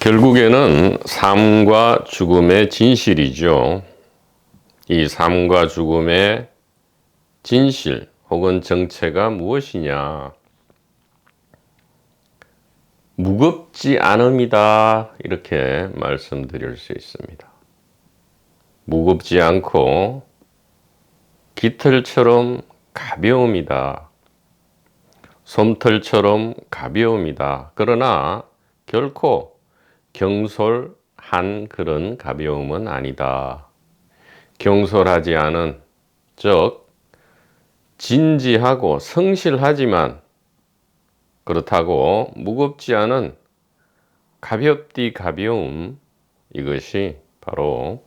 결국에는 삶과 죽음의 진실이죠. 이 삶과 죽음의 진실 혹은 정체가 무엇이냐? 무겁지 않음이다. 이렇게 말씀드릴 수 있습니다. 무겁지 않고 깃털처럼 가벼움이다. 솜털처럼 가벼움이다. 그러나 결코 경솔한 그런 가벼움은 아니다. 경솔하지 않은, 즉 진지하고 성실하지만 그렇다고 무겁지 않은 가볍디 가벼움, 이것이 바로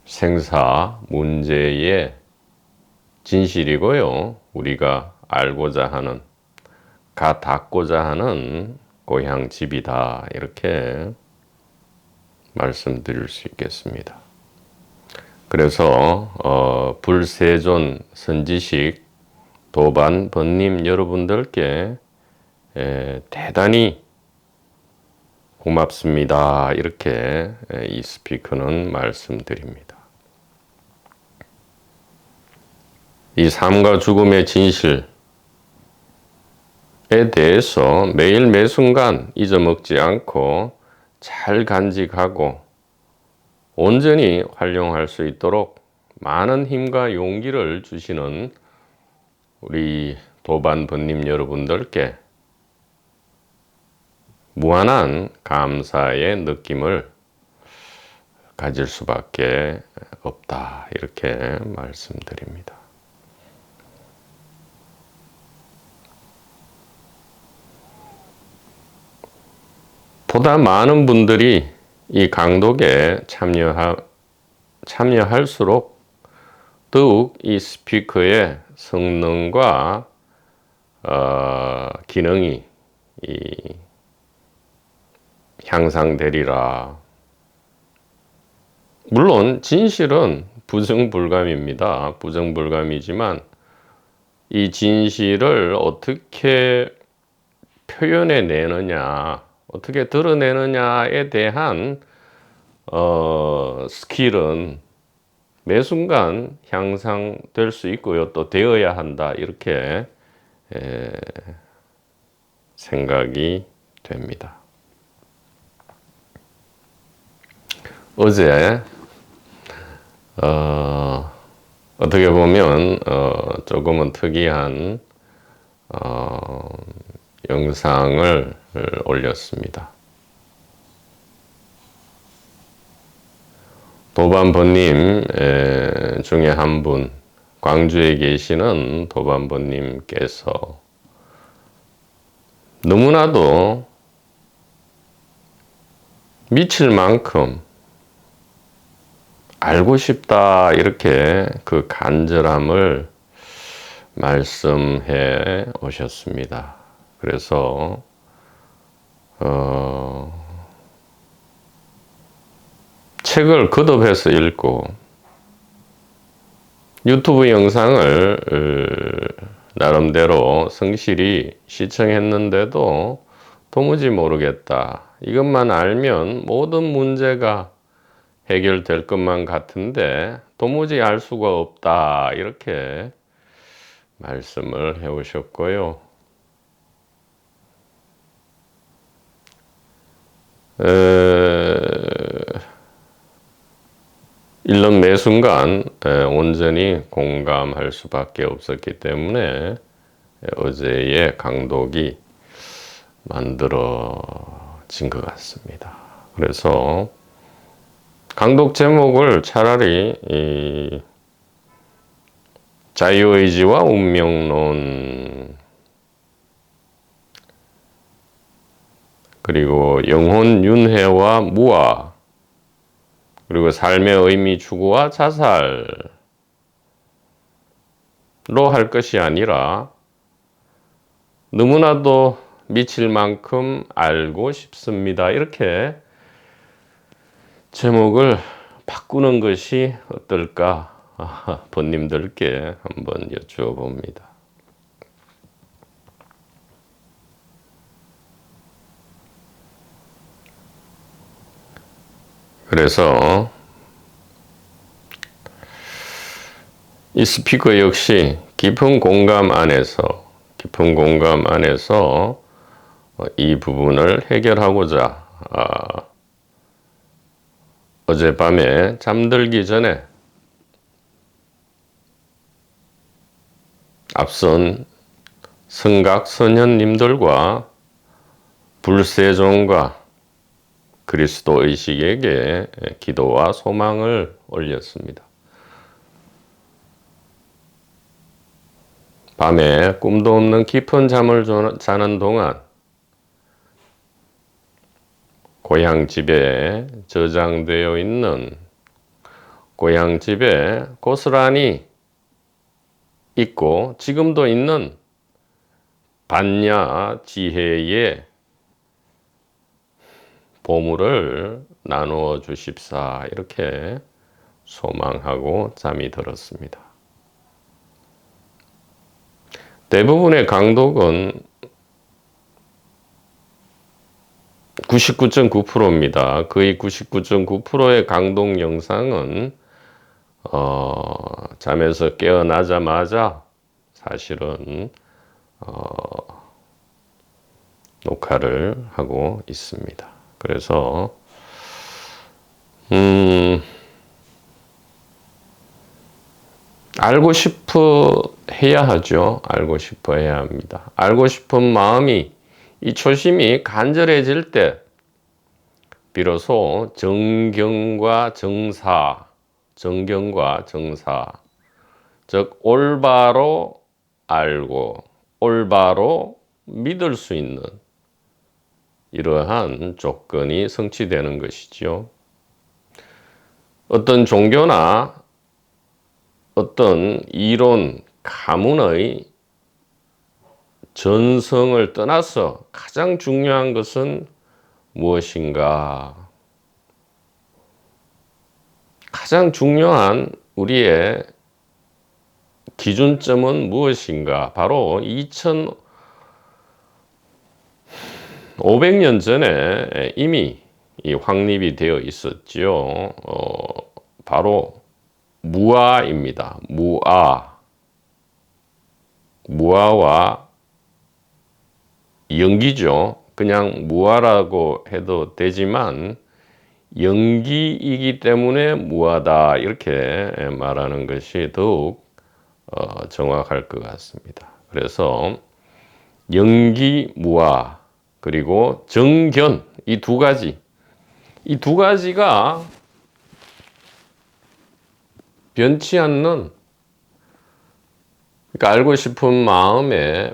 생사 문제의 진실이고요. 우리가 알고자 하는, 닿고자 하는 고향집이다. 이렇게 말씀드릴 수 있겠습니다. 그래서 불세존 선지식 도반 번님 여러분들께 대단히 고맙습니다. 이렇게 이 스피커는 말씀드립니다. 이 삶과 죽음의 진실에 대해서 매일 매순간 잊어먹지 않고 잘 간직하고 온전히 활용할 수 있도록 많은 힘과 용기를 주시는 우리 도반번님 여러분들께 무한한 감사의 느낌을 가질 수밖에 없다. 이렇게 말씀드립니다. 보다 많은 분들이 이 강독에 참여할수록 더욱 이 스피커의 성능과 기능이 향상되리라. 물론 진실은 부정불감입니다. 부정불감이지만 이 진실을 어떻게 표현해 내느냐, 어떻게 드러내느냐에 대한 스킬은 매 순간 향상될 수 있고요. 또 되어야 한다. 이렇게 생각이 됩니다. 어제 어떻게 보면 조금은 특이한 영상을 올렸습니다. 도반번님 중에 한 분, 광주에 계시는 도반번님께서 너무나도 미칠 만큼 알고 싶다, 이렇게 그 간절함을 말씀해 오셨습니다. 그래서 책을 거듭해서 읽고 유튜브 영상을 나름대로 성실히 시청했는데도 도무지 모르겠다. 이것만 알면 모든 문제가 해결될 것만 같은데 도무지 알 수가 없다. 이렇게 말씀을 해 오셨고요. 읽는 매 순간 온전히 공감할 수밖에 없었기 때문에 어제의 강독이 만들어진 것 같습니다. 그래서 강독 제목을 차라리 자유의지와 운명론, 그리고 영혼 윤회와 무아, 그리고 삶의 의미 추구와 자살로 할 것이 아니라 너무나도 미칠 만큼 알고 싶습니다. 이렇게 제목을 바꾸는 것이 어떨까? 번님들께 한번 여쭈어 봅니다. 그래서 이 스피커 역시 깊은 공감 안에서 이 부분을 해결하고자 어젯밤에 잠들기 전에 앞선 성각선현님들과 불세종과 그리스도 의식에게 기도와 소망을 올렸습니다. 밤에 꿈도 없는 깊은 잠을 자는 동안 고향집에 저장되어 있는 고향집에 고스란히 있고 지금도 있는 반야 지혜의 보물을 나누어 주십사 이렇게 소망하고 잠이 들었습니다. 대부분의 강독은 99.9%입니다. 거의 99.9%의 강독 영상은 잠에서 깨어나자마자 사실은 녹화를 하고 있습니다. 그래서 알고 싶어 해야 하죠. 알고 싶어 해야 합니다. 알고 싶은 마음이 이 초심이 간절해질 때 비로소 정경과 정사, 즉 올바로 알고 올바로 믿을 수 있는 이러한 조건이 성취되는 것이죠. 어떤 종교나 어떤 이론, 가문의 전성을 떠나서 가장 중요한 것은 무엇인가? 가장 중요한 우리의 기준점은 무엇인가? 바로 2500년 전에 이미 확립이 되어 있었지요. 바로 무아입니다. 무아와 영기죠. 그냥 무아라고 해도 되지만 영기이기 때문에 무아다 이렇게 말하는 것이 더욱 정확할 것 같습니다. 그래서 영기 무아 그리고 정견 이 두 가지가 변치 않는 그러니까 알고 싶은 마음에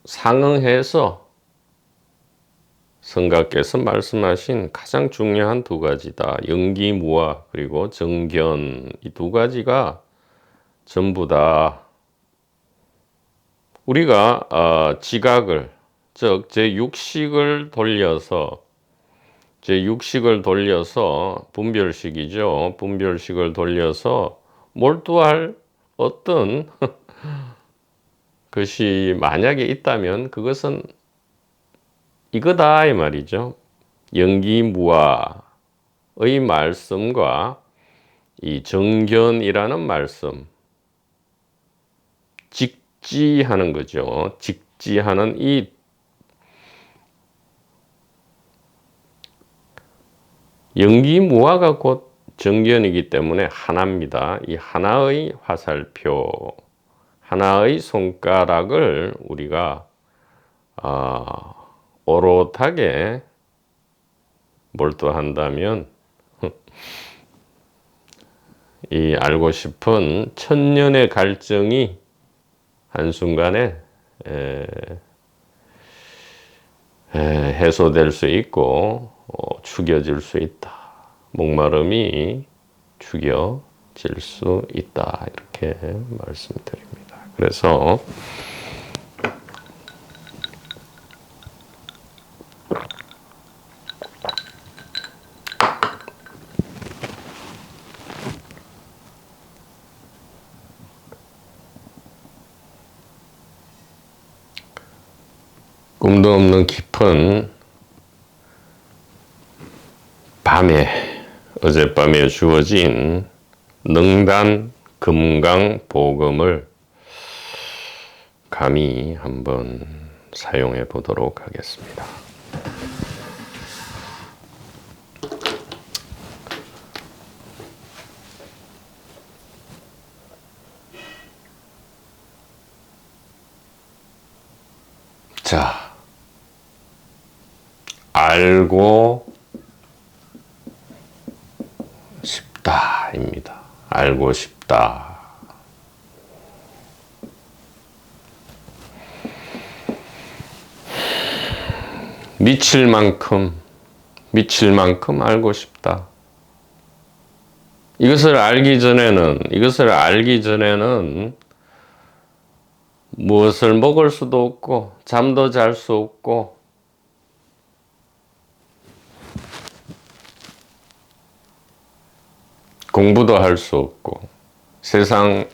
상응해서 성가께서 말씀하신 가장 중요한 두 가지다. 영기무아 그리고 정견 이 두 가지가 전부 다 우리가 지각을 즉 제6식을 돌려서 분별식이죠. 분별식을 돌려서 몰두할 어떤 것이 만약에 있다면 그것은 이거다 이 말이죠. 영기무아의 말씀과 이 정견이라는 말씀 직지하는 거죠. 직지하는 이 영기무아가 곧 정견이기 때문에 하나입니다. 이 하나의 화살표, 하나의 손가락을 우리가 오롯하게 몰두한다면 이 알고 싶은 천년의 갈증이 한순간에 해소될 수 있고 죽여질 수 있다. 목마름이 죽여질 수 있다. 이렇게 말씀드립니다. 그래서 꿈도 없는 깊은 어젯밤에 주어진 능단 금강보검을 감히 한번 사용해 보도록 하겠습니다. 자, 알고 싶다입니다. 알고 싶다. 미칠 만큼 알고 싶다. 이것을 알기 전에는 무엇을 먹을 수도 없고 잠도 잘 수 없고 공부도 할 수 없고 세상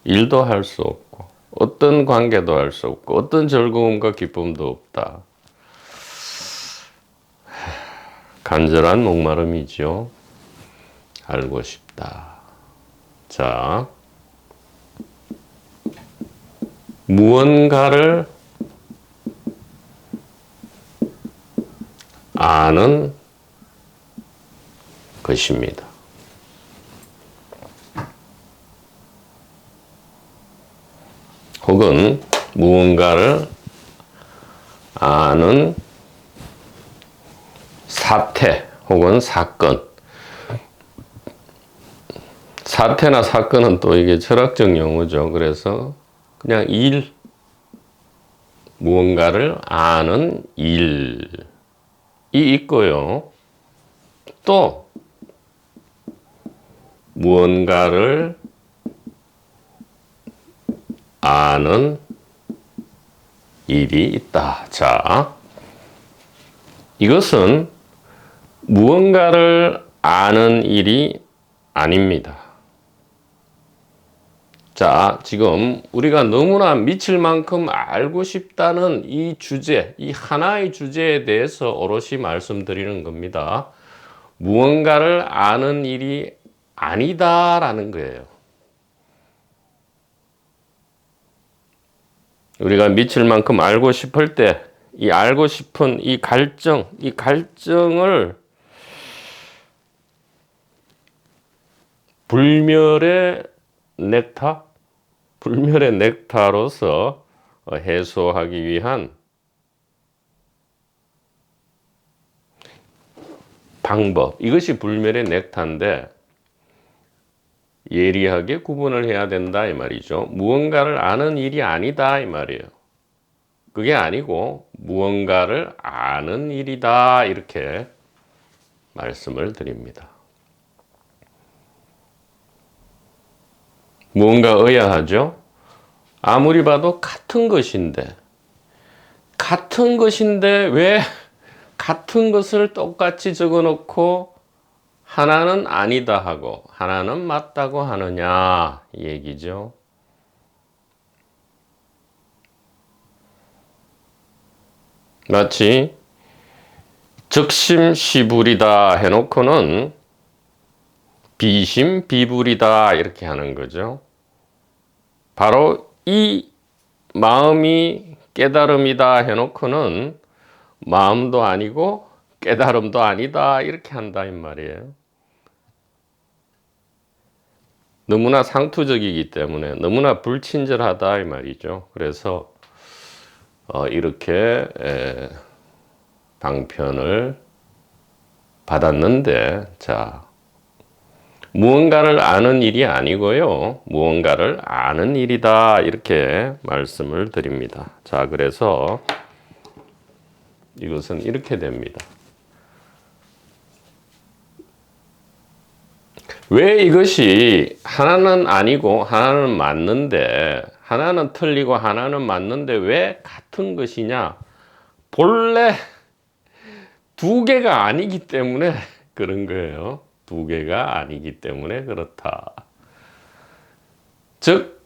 일도 할 수 없고 어떤 관계도 할 수 없고 어떤 즐거움과 기쁨도 없다. 간절한 목마름이죠. 알고 싶다. 자, 무언가를 아는 것입니다. 혹은 무언가를 아는 사태 혹은 사건. 사태나 사건은 또 이게 철학적 용어죠. 그래서 그냥 무언가를 아는 일이 있고요. 또 무언가를 아는 일이 있다. 자, 이것은 무언가를 아는 일이 아닙니다. 자, 지금 우리가 너무나 미칠 만큼 알고 싶다는 이 주제, 이 하나의 주제에 대해서 오롯이 말씀드리는 겁니다. 무언가를 아는 일이 아니다라는 거예요. 우리가 미칠 만큼 알고 싶을 때, 이 알고 싶은 이 갈증을 불멸의 넥타로서 해소하기 위한 방법. 이것이 불멸의 넥타인데 예리하게 구분을 해야 된다 이 말이죠. 무언가를 아는 일이 아니다 이 말이에요. 그게 아니고 무언가를 아는 일이다 이렇게 말씀을 드립니다. 무언가 의아하죠? 아무리 봐도 같은 것인데 왜 같은 것을 똑같이 적어 놓고 하나는 아니다 하고 하나는 맞다고 하느냐 이 얘기죠. 마치 적심시불이다 해놓고는 비심비불이다 이렇게 하는 거죠. 바로 이 마음이 깨달음이다 해놓고는 마음도 아니고 깨달음도 아니다 이렇게 한다 이 말이에요. 너무나 상투적이기 때문에 너무나 불친절하다 이 말이죠. 그래서 이렇게 방편을 받았는데, 자, 무언가를 아는 일이 아니고요. 무언가를 아는 일이다 이렇게 말씀을 드립니다. 자, 그래서 이것은 이렇게 됩니다. 왜 이것이 하나는 아니고 하나는 맞는데 하나는 틀리고 하나는 맞는데 왜 같은 것이냐? 본래 두 개가 아니기 때문에 그런 거예요. 두 개가 아니기 때문에 그렇다. 즉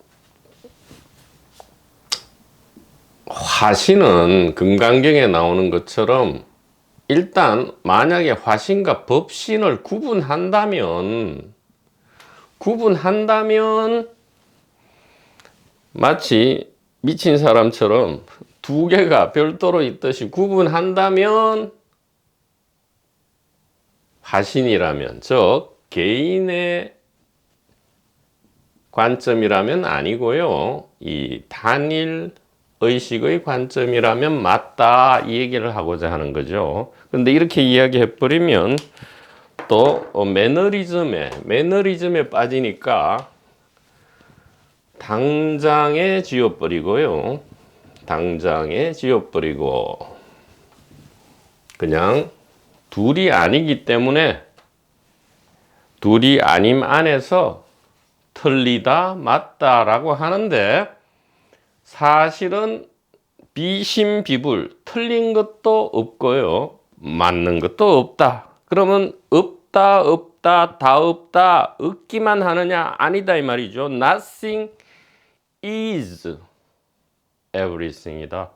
화신은 금강경에 나오는 것처럼 일단 만약에 화신과 법신을 구분한다면 마치 미친 사람처럼 두 개가 별도로 있듯이 구분한다면 화신이라면, 즉 개인의 관점이라면 아니고요, 이 단일 의식의 관점이라면 맞다, 이 얘기를 하고자 하는 거죠. 근데 이렇게 이야기해 버리면 또 매너리즘에 빠지니까 당장에 지워버리고요, 그냥 둘이 아니기 때문에 둘이 아님 안에서 틀리다 맞다라고 하는데, 사실은 비심비불, 틀린 것도 없고요, 맞는 것도 없다. 그러면 없다 다 없다, 없기만 하느냐? 아니다 이 말이죠. Nothing is everything이다.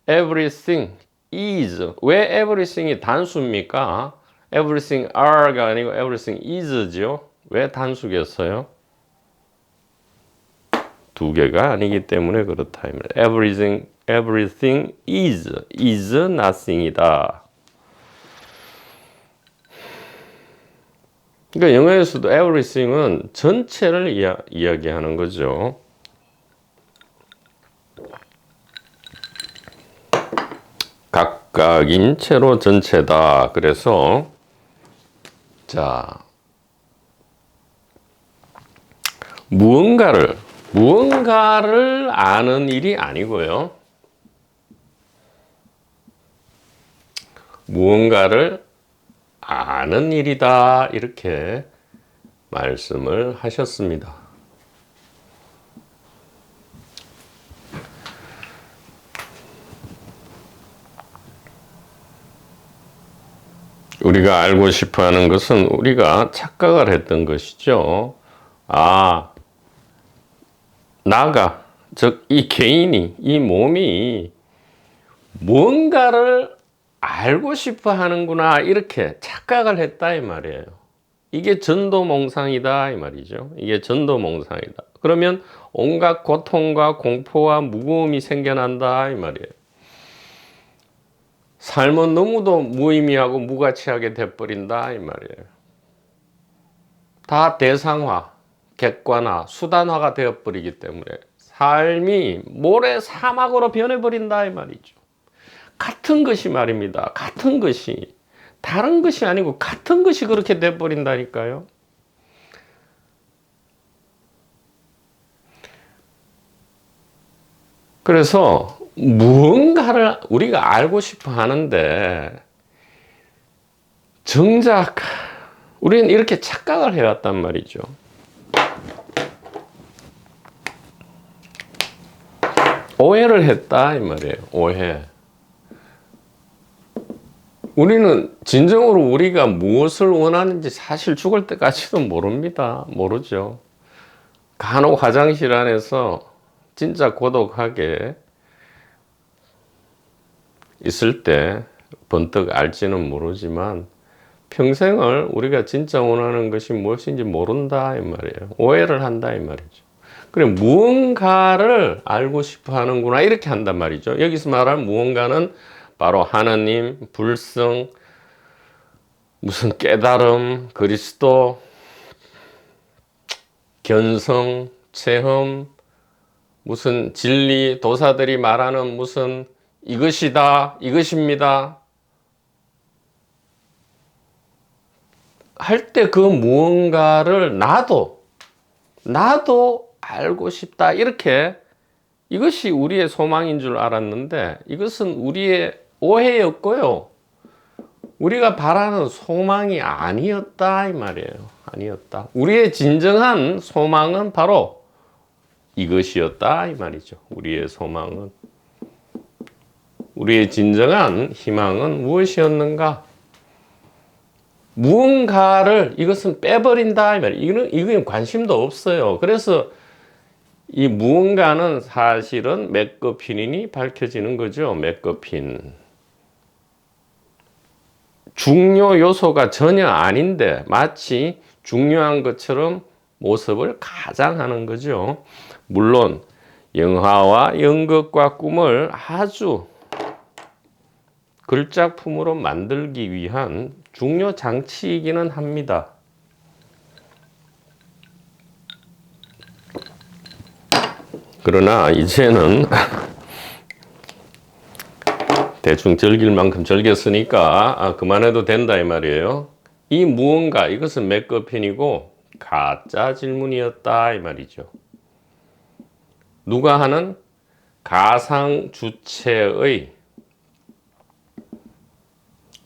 Everything is. 왜 everything이 단수입니까? Everything are가 아니고 everything is죠. 왜 단수겠어요? 두 개가 아니기 때문에 그렇다. Everything is nothing이다. 그러니까 영어에서도 everything은 전체를 이야기하는 거죠. 각각인 채로 전체다. 그래서 자, 무언가를 아는 일이 아니고요, 무언가를 아는 일이다, 이렇게 말씀을 하셨습니다. 우리가 알고 싶어 하는 것은 우리가 착각을 했던 것이죠. 나가, 즉 이 개인이, 이 몸이 뭔가를 알고 싶어 하는구나, 이렇게 착각을 했다 이 말이에요. 이게 전도몽상이다 이 말이죠. 이게 전도몽상이다. 그러면 온갖 고통과 공포와 무거움이 생겨난다 이 말이에요. 삶은 너무도 무의미하고 무가치하게 돼버린다 이 말이에요. 다 대상화, 객관화, 수단화가 되어버리기 때문에 삶이 모래 사막으로 변해버린다 이 말이죠. 같은 것이 말입니다. 같은 것이, 다른 것이 아니고 같은 것이 그렇게 돼버린다니까요. 그래서 무언가를 우리가 알고 싶어 하는데 정작 우리는 이렇게 착각을 해왔단 말이죠. 오해를 했다 이 말이에요. 오해. 우리는 진정으로 우리가 무엇을 원하는지 사실 죽을 때까지도 모릅니다. 모르죠. 간혹 화장실 안에서 진짜 고독하게 있을 때 번뜩 알지는 모르지만 평생을 우리가 진짜 원하는 것이 무엇인지 모른다 이 말이에요. 오해를 한다 이 말이죠. 그래, 무언가를 알고 싶어 하는구나, 이렇게 한단 말이죠. 여기서 말하는 무언가는 바로 하나님, 불성, 무슨 깨달음, 그리스도, 견성, 체험, 무슨 진리, 도사들이 말하는 무슨 이것이다, 이것입니다 할 때 그 무언가를 나도 알고 싶다, 이렇게, 이것이 우리의 소망인 줄 알았는데 이것은 우리의 오해였고요, 우리가 바라는 소망이 아니었다 이 말이에요. 아니었다. 우리의 진정한 소망은 바로 이것이었다 이 말이죠. 우리의 소망은, 우리의 진정한 희망은 무엇이었는가? 무언가를, 이것은 빼버린다 이 말이에요. 이건 관심도 없어요. 그래서 이 무언가는 사실은 맥거핀이 밝혀지는 거죠. 맥거핀. 중요 요소가 전혀 아닌데 마치 중요한 것처럼 모습을 가장하는 거죠. 물론 영화와 연극과 꿈을 아주 글작품으로 만들기 위한 중요 장치이기는 합니다. 그러나 이제는 대충 즐길 만큼 즐겼으니까 그만해도 된다 이 말이에요. 이 무언가 이것은 맥거핀이고 가짜 질문이었다 이 말이죠. 누가 하는 가상 주체의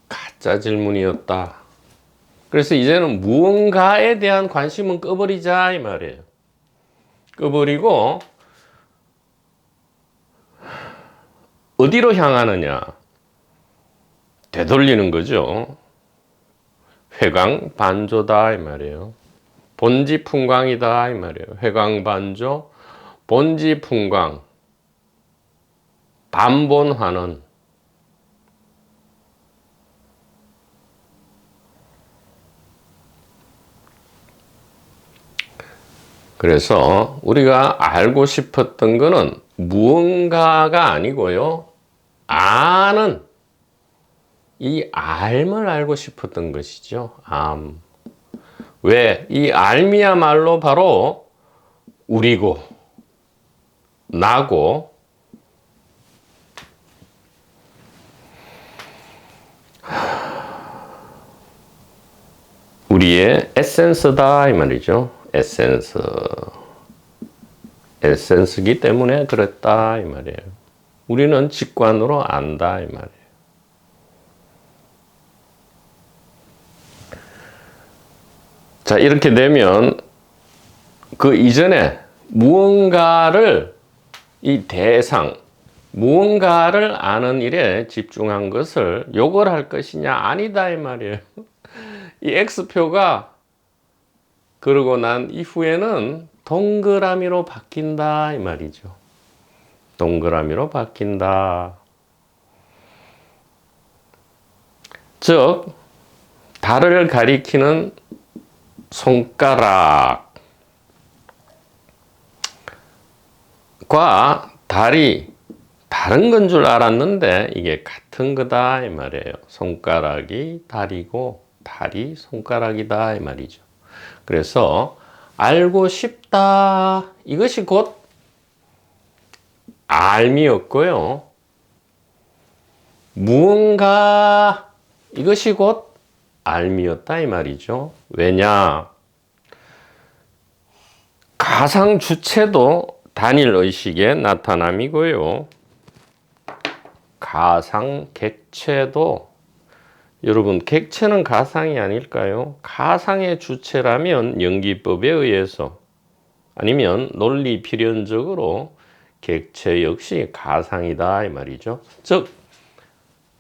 가짜 질문이었다. 그래서 이제는 무언가에 대한 관심은 꺼버리자 이 말이에요. 꺼버리고 어디로 향하느냐? 되돌리는 거죠. 회광반조다 이 말이에요. 본지풍광이다 이 말이에요. 회광반조, 본지풍광, 반본환원. 그래서 우리가 알고 싶었던 거는 무언가가 아니고요. 아는 이 알을 알고 싶었던 것이죠. 암. 왜? 이 알미야말로 바로 우리고 나고 우리의 에센스다 이 말이죠. 에센스기 때문에 그랬다 이 말이에요. 우리는 직관으로 안다 이 말이에요. 자, 이렇게 되면 그 이전에 무언가를 이 대상, 무언가를 아는 일에 집중한 것을 욕을 할 것이냐? 아니다 이 말이에요. 이 X표가 그러고 난 이후에는 동그라미로 바뀐다 이 말이죠. 동그라미로 바뀐다. 즉 달을 가리키는 손가락과 달이 다른 건 줄 알았는데 이게 같은 거다 이 말이에요. 손가락이 달이고 달이 손가락이다 이 말이죠. 그래서 알고 싶다 이것이 곧 알미였고요. 무언가 이것이 곧 알미였다 이 말이죠. 왜냐? 가상 주체도 단일 의식의 나타남이고요. 가상 객체도 여러분 객체는 가상이 아닐까요? 가상의 주체라면 연기법에 의해서 아니면 논리 필연적으로 객체 역시 가상이다 이 말이죠. 즉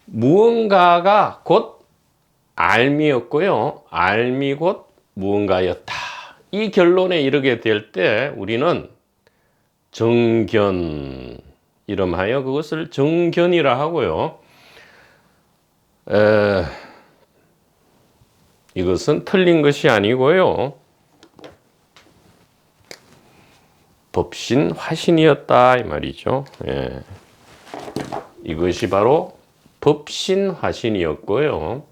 무언가가 곧 알미였고요. 알미 곧 무언가였다. 이 결론에 이르게 될 때 우리는 정견 이름하여 그것을 정견이라 하고요. 이것은 틀린 것이 아니고요. 법신 화신이었다 이 말이죠. 예. 이것이 바로 법신 화신이었고요.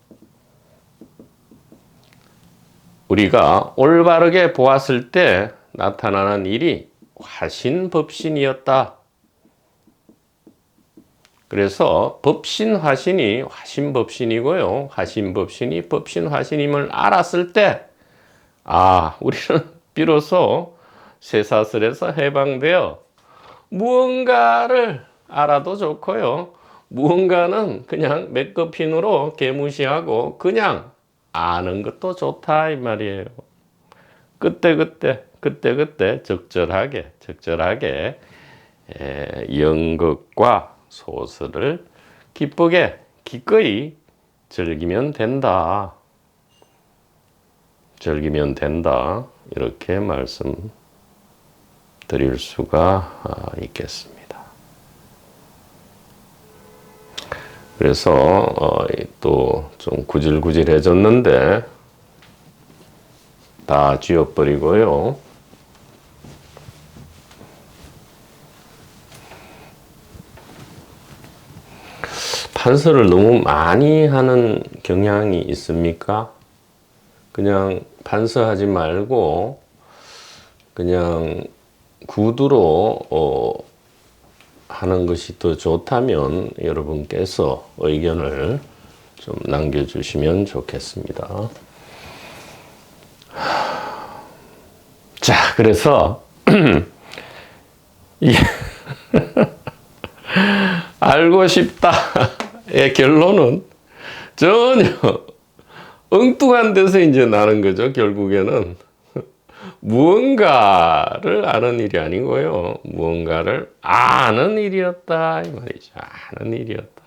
우리가 올바르게 보았을 때 나타나는 일이 화신법신이었다. 그래서 법신 화신이 화신법신이고요. 화신법신이 법신 화신임을 알았을 때 우리는 비로소 쇠사슬에서 해방되어 무언가를 알아도 좋고요. 무언가는 그냥 맥거핀으로 개무시하고 그냥 아는 것도 좋다 이 말이에요. 그때 적절하게 연극과 소설을 기쁘게 기꺼이 즐기면 된다. 이렇게 말씀드릴 수가 있겠습니다. 그래서 또 좀 구질구질해졌는데 다 지워버리고요. 판서를 너무 많이 하는 경향이 있습니까? 그냥 판서하지 말고 그냥 구두로 하는 것이 더 좋다면 여러분께서 의견을 좀 남겨주시면 좋겠습니다. 자, 그래서 알고 싶다의 결론은 전혀 엉뚱한 데서 이제 나는 거죠. 결국에는 무언가를 아는 일이 아니고요. 무언가를 아는 일이었다 이 말이죠. 아는 일이었다.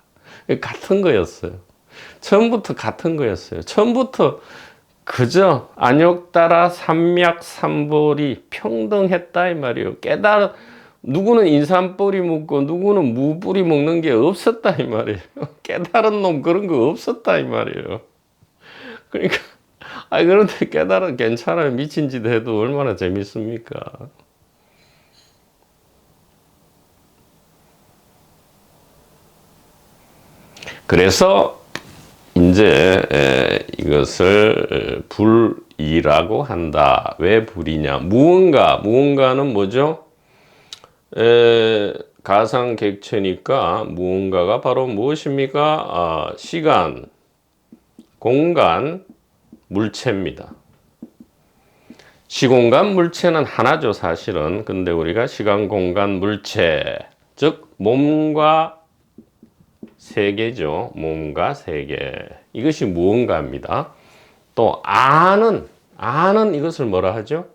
같은 거였어요. 처음부터 같은 거였어요. 처음부터 그저 안욕따라 삼맥삼볼이 평등했다 이 말이에요. 누구는 인삼뿌리 먹고 누구는 무뿌리 먹는 게 없었다 이 말이에요. 깨달은 놈 그런 거 없었다 이 말이에요. 그러니까 그런데 깨달은 괜찮아요. 미친 짓 해도 얼마나 재밌습니까? 그래서 이제 이것을 불이라고 한다. 왜 불이냐? 무언가는 뭐죠? 가상객체니까 무언가가 바로 무엇입니까? 시간, 공간, 물체입니다. 시공간 물체는 하나죠, 사실은. 근데 우리가 시간, 공간, 물체, 즉 몸과 세계죠. 몸과 세계. 이것이 무언가입니다. 또 아는 이것을 뭐라 하죠?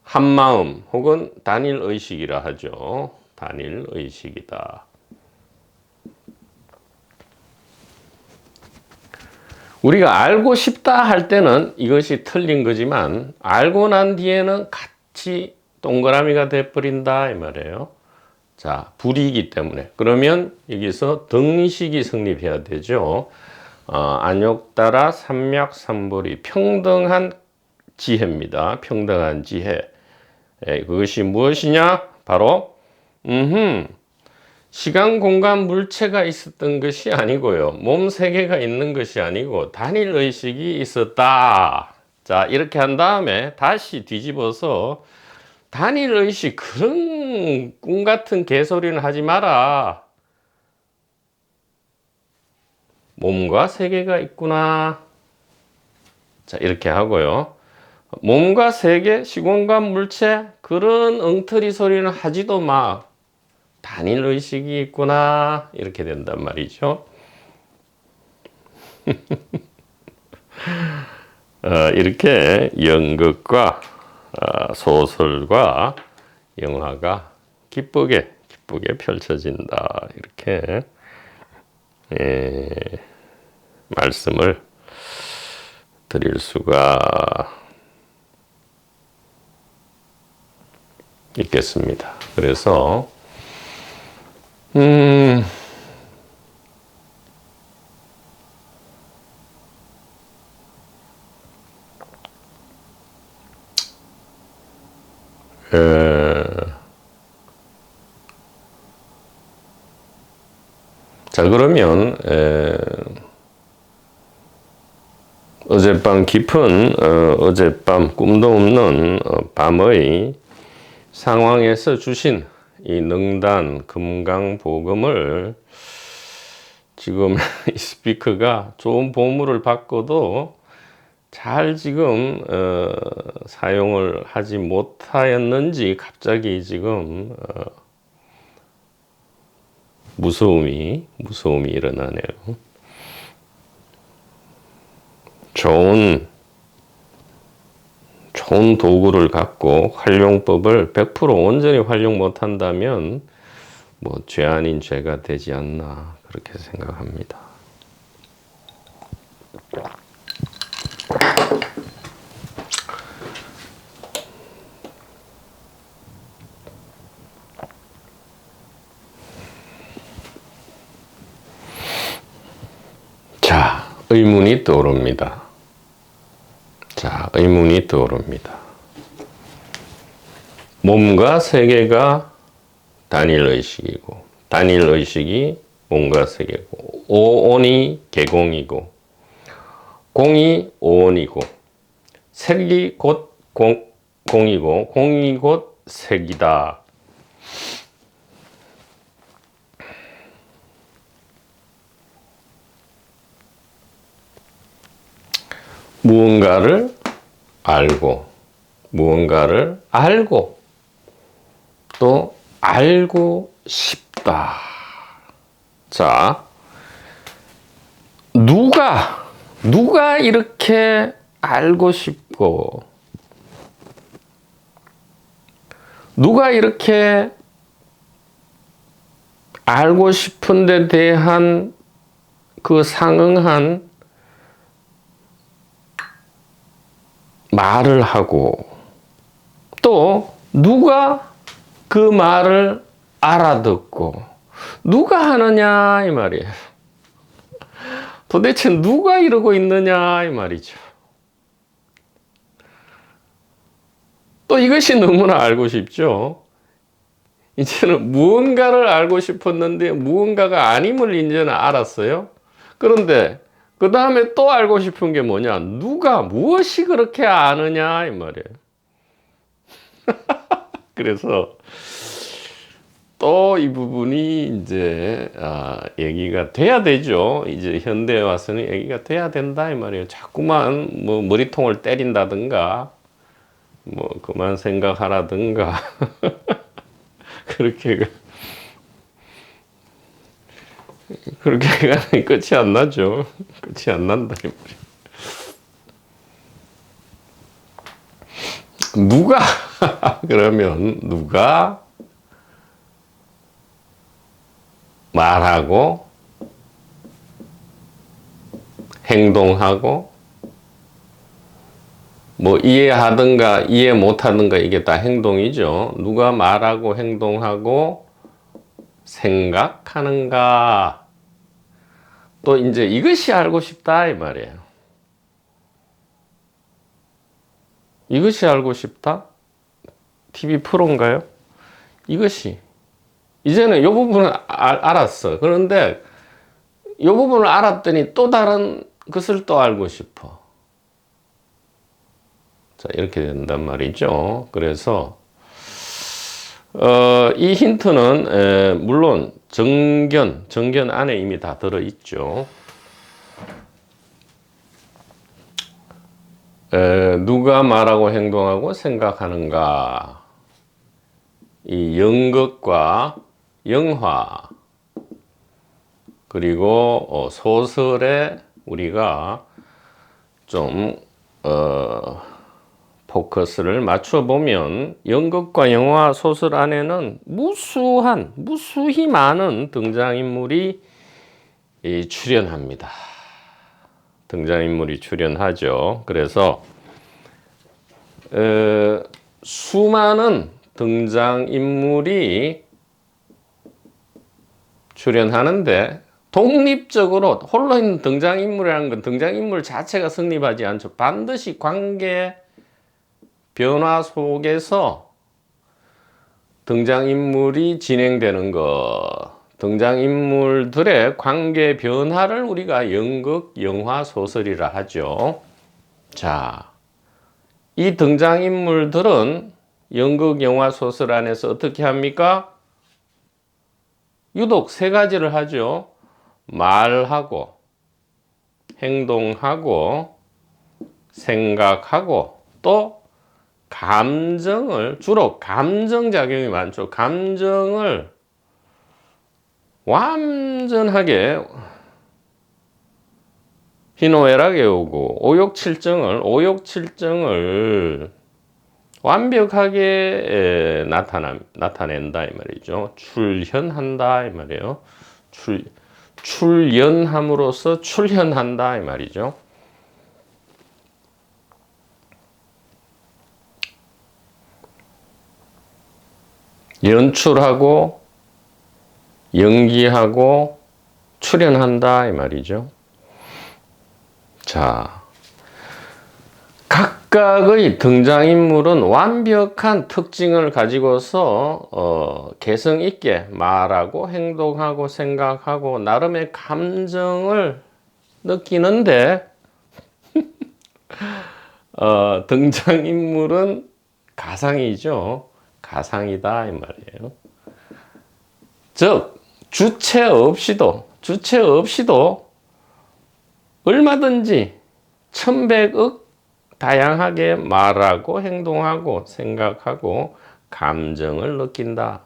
한마음 혹은 단일의식이라 하죠. 단일의식이다. 우리가 알고 싶다 할 때는 이것이 틀린 거지만 알고 난 뒤에는 같이 동그라미가 돼버린다 이 말이에요. 자, 불이기 때문에 그러면 여기서 등식이 성립해야 되죠. 안욕따라 삼맥삼볼이 평등한 지혜입니다. 평등한 지혜. 그것이 무엇이냐? 바로 시간, 공간, 물체가 있었던 것이 아니고요. 몸 세계가 있는 것이 아니고 단일의식이 있었다. 자, 이렇게 한 다음에 다시 뒤집어서 단일의식 그런 꿈 같은 개소리는 하지 마라. 몸과 세계가 있구나. 자, 이렇게 하고요. 몸과 세계, 시공간, 물체 그런 엉터리 소리는 하지도 마. 단일의식이 있구나. 이렇게 된단 말이죠. 이렇게 연극과 소설과 영화가 기쁘게 펼쳐진다. 이렇게 말씀을 드릴 수가 있겠습니다. 그래서 자, 그러면 어젯밤 깊은 어젯밤 꿈도 없는 밤의 상황에서 주신 이 능단 금강보금을 지금 이 스피커가 좋은 보물을 받고도 잘 지금 사용을 하지 못하였는지 갑자기 지금 무서움이 일어나네요. 좋은 도구를 갖고 활용법을 100% 온전히 활용 못한다면 뭐 죄 아닌 죄가 되지 않나 그렇게 생각합니다. 의문이 떠오릅니다. 자, 의문이 떠오릅니다. 몸과 세계가 단일의식이고, 단일의식이 몸과 세계고, 오온이 개공이고, 공이 오온이고, 색이 곧 공이고, 공이 곧 색이다. 무언가를 알고, 또 알고 싶다. 자, 누가 이렇게 알고 싶고, 누가 이렇게 알고 싶은 데 대한 그 상응한 말을 하고, 또 누가 그 말을 알아듣고, 누가 하느냐 이 말이에요. 도대체 누가 이러고 있느냐 이 말이죠. 또 이것이 너무나 알고 싶죠. 이제는 무언가를 알고 싶었는데 무언가가 아님을 이제는 알았어요. 그런데 그 다음에 또 알고 싶은 게 뭐냐? 누가 무엇이 그렇게 아느냐 이 말이에요. 그래서 또 이 부분이 이제 얘기가 돼야 되죠. 이제 현대에 와서는 얘기가 돼야 된다 이 말이에요. 자꾸만 뭐 머리통을 때린다든가, 뭐 그만 생각하라든가 그렇게 가면 끝이 안 나죠. 끝이 안 난다 이 말이에요. 누가 그러면 누가 말하고 행동하고, 뭐 이해하든가 이해 못하든가 이게 다 행동이죠. 누가 말하고 행동하고 생각하는가. 또 이제 이것이 알고 싶다 이 말이에요. 이것이 알고 싶다? TV 프로인가요? 이것이. 이제는 이 부분을 알았어. 그런데 이 부분을 알았더니 또 다른 것을 또 알고 싶어. 자, 이렇게 된단 말이죠. 그래서 이 힌트는 물론 정견 안에 이미 다 들어있죠. 누가 말하고 행동하고 생각하는가. 이 연극과 영화, 그리고 소설에 우리가 좀 포커스를 맞춰보면 연극과 영화, 소설 안에는 무수히 많은 등장인물이 출연합니다. 등장인물이 출연하죠. 그래서 수많은 등장인물이 출연하는데 독립적으로 홀로 있는 등장인물이라는 건 등장인물 자체가 성립하지 않죠. 반드시 관계 변화 속에서 등장인물이 진행되는 것, 등장인물들의 관계 변화를 우리가 연극, 영화, 소설이라 하죠. 자, 이 등장인물들은 연극, 영화, 소설 안에서 어떻게 합니까? 유독 세 가지를 하죠. 말하고, 행동하고, 생각하고, 또 주로 감정작용이 많죠. 감정을 완전하게 희노애락에 오고, 오욕칠정을 완벽하게 나타낸다 이 말이죠. 출현한다 이 말이에요. 출연함으로써 출현한다 이 말이죠. 연출하고 연기하고 출연한다 이 말이죠. 자, 각각의 등장인물은 완벽한 특징을 가지고서 개성 있게 말하고 행동하고 생각하고 나름의 감정을 느끼는데 등장인물은 가상이죠. 가상이다 이 말이에요. 즉 주체 없이도 얼마든지 천백억 다양하게 말하고 행동하고 생각하고 감정을 느낀다.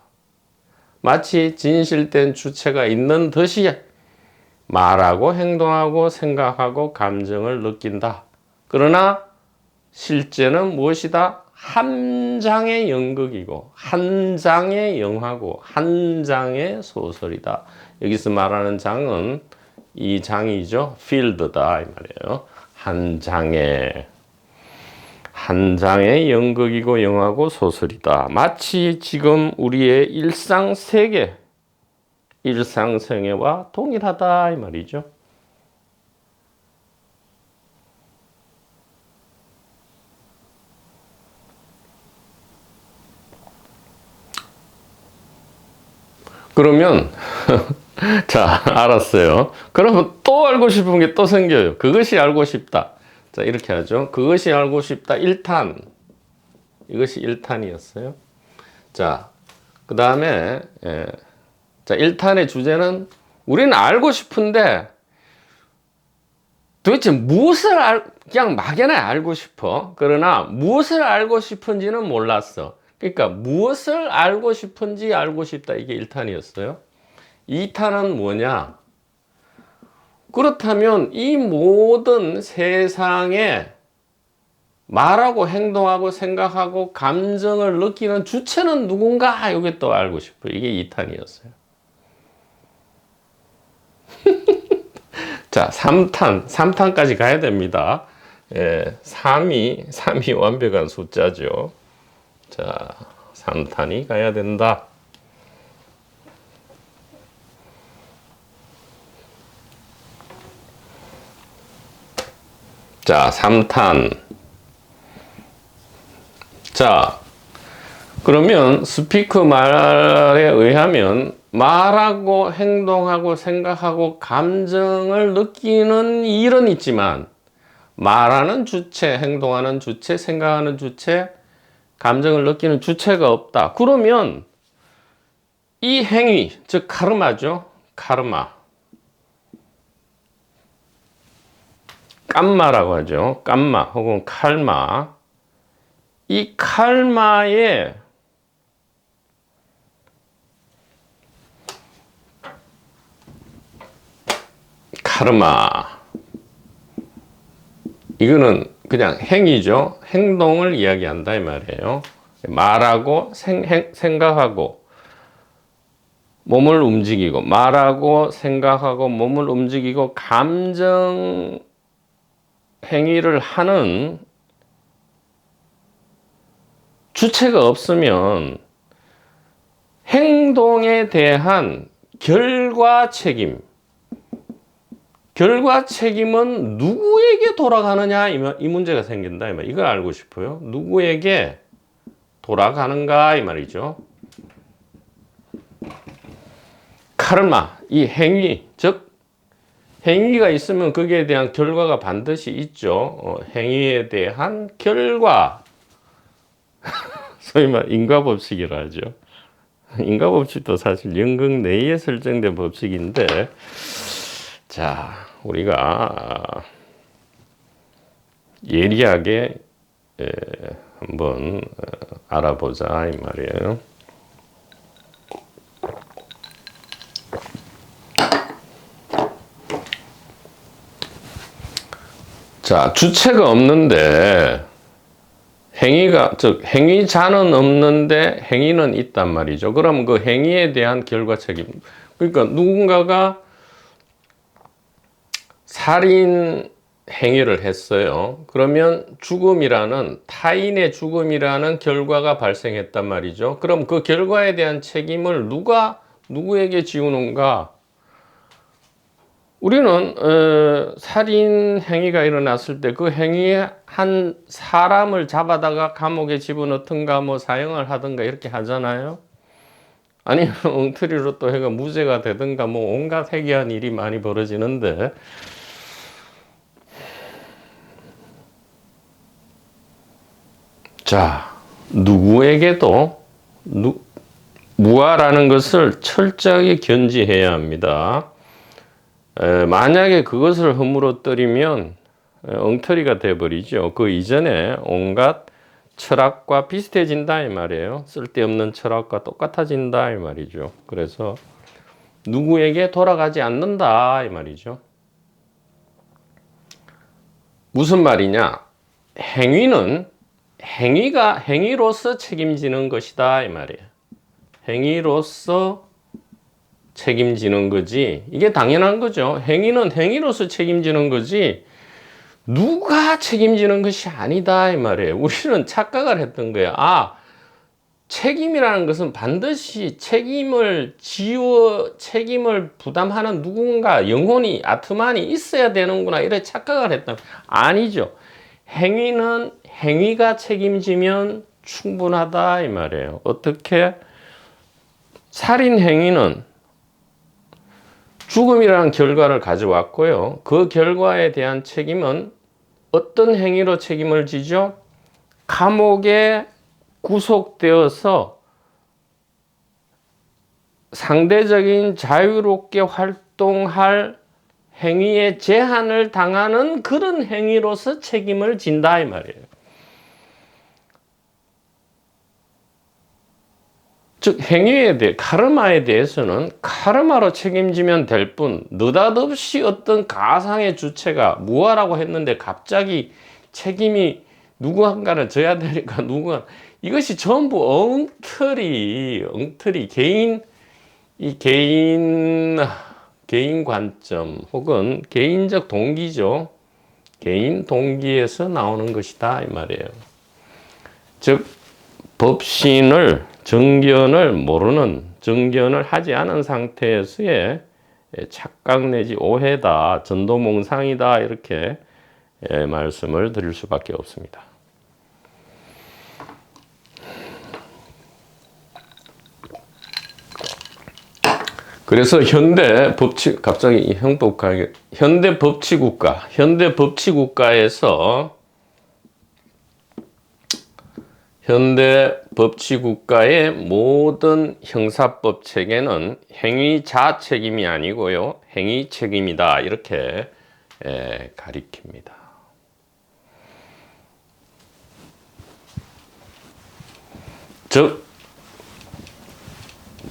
마치 진실된 주체가 있는 듯이 말하고 행동하고 생각하고 감정을 느낀다. 그러나 실제는 무엇이다? 한 장의 연극이고 한 장의 영화고 한 장의 소설이다. 여기서 말하는 장은 이 장이죠. 필드다 이 말이에요. 한 장의 연극이고 영화고 소설이다. 마치 지금 우리의 일상세계, 일상생애와 동일하다 이 말이죠. 그러면 자, 알았어요. 그러면 또 알고 싶은 게 또 생겨요. 그것이 알고 싶다. 자, 이렇게 하죠. 그것이 알고 싶다 1탄. 이것이 1탄이었어요. 자, 그 다음에 자, 1탄의 주제는 우리는 알고 싶은데 도대체 무엇을 그냥 막연하게 알고 싶어. 그러나 무엇을 알고 싶은지는 몰랐어. 그러니까 무엇을 알고 싶은지 알고 싶다. 이게 1탄이었어요. 2탄은 뭐냐? 그렇다면 이 모든 세상에 말하고 행동하고 생각하고 감정을 느끼는 주체는 누군가? 이게 또 알고 싶어요. 이게 2탄이었어요. 자, 3탄까지 가야 됩니다. 3이 완벽한 숫자죠. 자, 3탄이 가야 된다. 자, 3탄. 자, 그러면 스피커 말에 의하면 말하고 행동하고 생각하고 감정을 느끼는 일은 있지만 말하는 주체, 행동하는 주체, 생각하는 주체, 감정을 느끼는 주체가 없다. 그러면 이 행위, 즉 카르마죠. 카르마. 깜마라고 하죠. 깜마 혹은 칼마. 이 칼마의 카르마. 이거는 그냥 행위죠. 행동을 이야기한다 이 말이에요. 말하고 생각하고 몸을 움직이고 말하고 생각하고 몸을 움직이고 감정 행위를 하는 주체가 없으면 행동에 대한 결과 책임은 누구에게 돌아가느냐 이 문제가 생긴다 이 말. 이걸 알고 싶어요. 누구에게 돌아가는가 이 말이죠. 카르마, 이 행위, 즉 행위가 있으면 거기에 대한 결과가 반드시 있죠. 행위에 대한 결과. 소위 말 인과법칙이라 하죠. 인과법칙도 사실 연극 내에 설정된 법칙인데, 자, 우리가 예리하게 한번 알아보자 이 말이에요. 자, 주체가 없는데 즉 행위자는 없는데 행위는 있단 말이죠. 그럼 그 행위에 대한 결과 책임. 그러니까 누군가가 살인 행위를 했어요. 그러면 타인의 죽음이라는 결과가 발생했단 말이죠. 그럼 그 결과에 대한 책임을 누구에게 지우는가? 우리는 살인 행위가 일어났을 때 그 행위에 한 사람을 잡아다가 감옥에 집어넣든가 뭐 사형을 하든가 이렇게 하잖아요. 아니면 엉터리로 또 해가 무죄가 되든가 뭐 온갖 해괴한 일이 많이 벌어지는데, 자, 누구에게도 무아라는 것을 철저하게 견지해야 합니다. 만약에 그것을 허물어뜨리면 엉터리가 돼버리죠. 그 이전에 온갖 철학과 비슷해진다 이 말이에요. 쓸데없는 철학과 똑같아진다 이 말이죠. 그래서 누구에게 돌아가지 않는다 이 말이죠. 무슨 말이냐? 행위로서 책임지는 것이다 이 말이에요. 행위로서 책임지는 거지. 이게 당연한 거죠. 행위는 행위로서 책임지는 거지 누가 책임지는 것이 아니다 이 말이에요. 우리는 착각을 했던 거예요. 아, 책임이라는 것은 반드시 책임을 부담하는 누군가, 영혼이, 아트만이 있어야 되는구나 이렇게 착각을 했다. 아니죠. 행위가 책임지면 충분하다 이 말이에요. 어떻게? 살인 행위는 죽음이라는 결과를 가져왔고요. 그 결과에 대한 책임은 어떤 행위로 책임을 지죠? 감옥에 구속되어서 상대적인 자유롭게 활동할 행위에 제한을 당하는 그런 행위로서 책임을 진다 이 말이에요. 즉 행위에 대해 카르마에 대해서는 카르마로 책임지면 될 뿐 느닷없이 어떤 가상의 주체가 무아라고 했는데 갑자기 책임이 누구한가는 져야 되니까 이것이 전부 엉터리 개인 관점 혹은 개인적 동기죠. 개인 동기에서 나오는 것이다 이 말이에요. 즉 정견을 하지 않은 상태에서의 착각 내지 오해다, 전도몽상이다 이렇게 말씀을 드릴 수밖에 없습니다. 그래서 현대 법치국가의 모든 형사법 체계는 행위자 책임이 아니고요, 행위 책임이다 이렇게 가리킵니다. 즉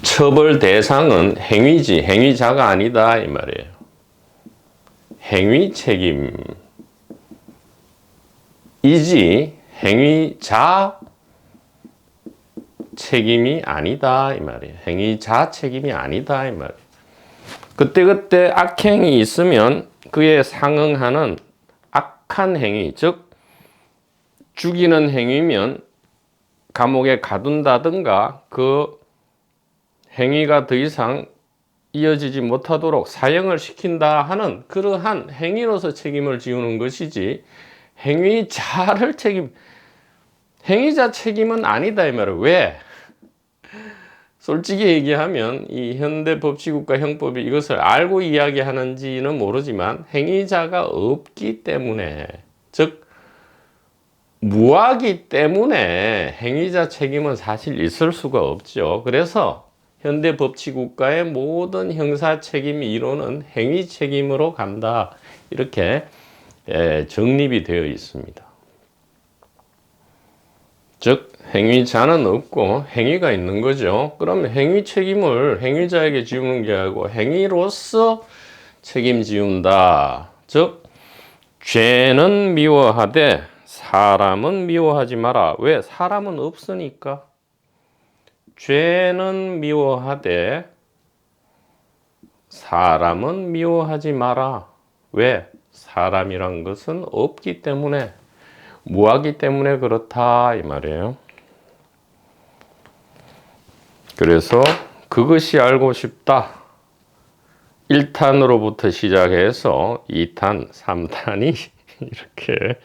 처벌 대상은 행위지 행위자가 아니다 이 말이에요. 행위 책임이지 행위자 책임이 아니다 이 말이에요. 행위자 책임이 아니다 이 말이에요. 그때 악행이 있으면 그에 상응하는 악한 행위, 즉 죽이는 행위면 감옥에 가둔다든가 그 행위가 더 이상 이어지지 못하도록 사형을 시킨다 하는 그러한 행위로서 책임을 지우는 것이지 행위자 책임은 아니다 이 말이에요. 왜? 솔직히 얘기하면 이 현대 법치국가 형법이 이것을 알고 이야기하는지는 모르지만 행위자가 없기 때문에, 즉 무하기 때문에 행위자 책임은 사실 있을 수가 없죠. 그래서 현대 법치국가의 모든 형사 책임 이론은 행위 책임으로 간다 이렇게 정립이 되어 있습니다. 즉 행위자는 없고 행위가 있는 거죠. 그럼 행위 책임을 행위자에게 지우는 게 아니고 행위로서 책임지운다. 즉 죄는 미워하되 사람은 미워하지 마라. 왜? 사람은 없으니까. 죄는 미워하되 사람은 미워하지 마라. 왜? 사람이란 것은 없기 때문에, 무하기 때문에 그렇다 이 말이에요. 그래서 그것이 알고 싶다. 1탄으로부터 시작해서 2탄, 3탄이 이렇게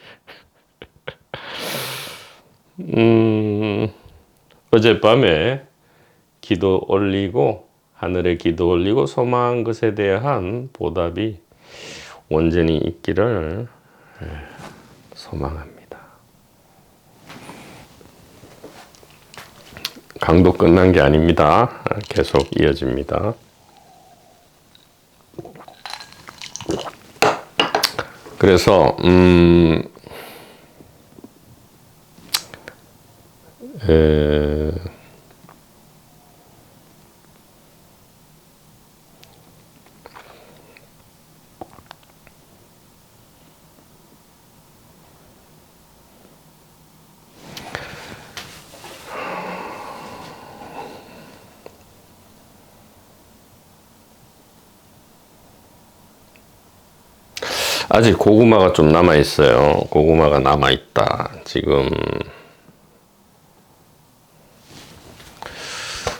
어젯밤에 기도 올리고 하늘에 기도 올리고 소망한 것에 대한 보답이 온전히 있기를 소망합니다. 강도 끝난 게 아닙니다. 계속 이어집니다. 그래서 아직 고구마가 좀 남아 있어요. 고구마가 남아 있다. 지금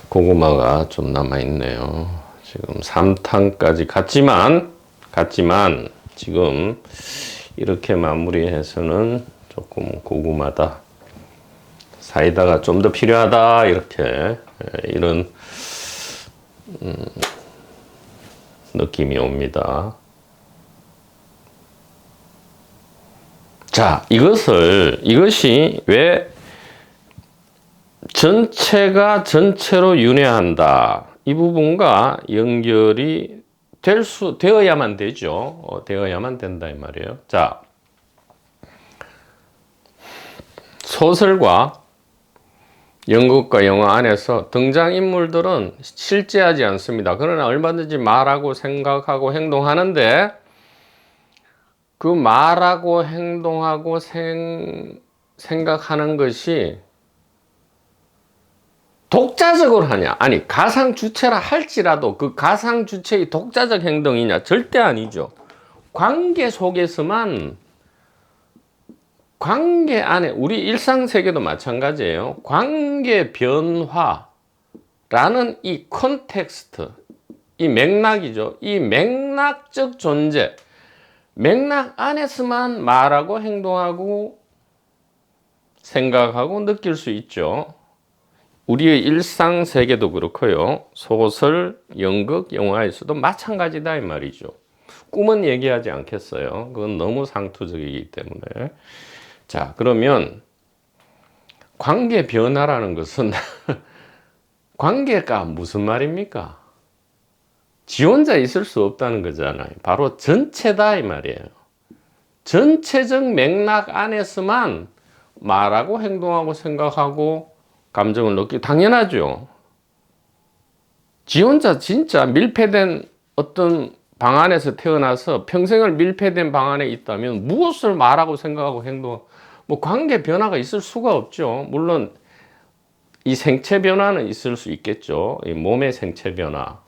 고구마가 좀 남아 있네요. 지금 3탄까지 갔지만 지금 이렇게 마무리해서는 조금 고구마다. 사이다가 좀 더 필요하다. 이렇게 이런 느낌이 옵니다. 자, 이것이 왜 전체가 전체로 윤회한다. 이 부분과 연결이 되어야만 되죠. 되어야만 된다 이 말이에요. 자, 소설과 연극과 영화 안에서 등장인물들은 실제하지 않습니다. 그러나 얼마든지 말하고 생각하고 행동하는데 그 말하고 행동하고 생각하는 것이 독자적으로 하냐? 아니, 가상 주체라 할지라도 그 가상 주체의 독자적 행동이냐? 절대 아니죠. 관계 속에서만, 관계 안에, 우리 일상세계도 마찬가지예요. 관계 변화라는 이 콘텍스트, 이 맥락이죠. 이 맥락적 존재, 맥락 안에서만 말하고 행동하고 생각하고 느낄 수 있죠. 우리의 일상세계도 그렇고요. 소설, 연극, 영화에서도 마찬가지다 이 말이죠. 꿈은 얘기하지 않겠어요. 그건 너무 상투적이기 때문에. 자, 그러면 관계 변화라는 것은 관계가 무슨 말입니까? 지 혼자 있을 수 없다는 거잖아요. 바로 전체다 이 말이에요. 전체적 맥락 안에서만 말하고 행동하고 생각하고 감정을 느끼고 당연하죠. 지 혼자 진짜 밀폐된 어떤 방 안에서 태어나서 평생을 밀폐된 방 안에 있다면 무엇을 말하고 생각하고 뭐 관계 변화가 있을 수가 없죠. 물론 이 생체 변화는 있을 수 있겠죠. 이 몸의 생체 변화.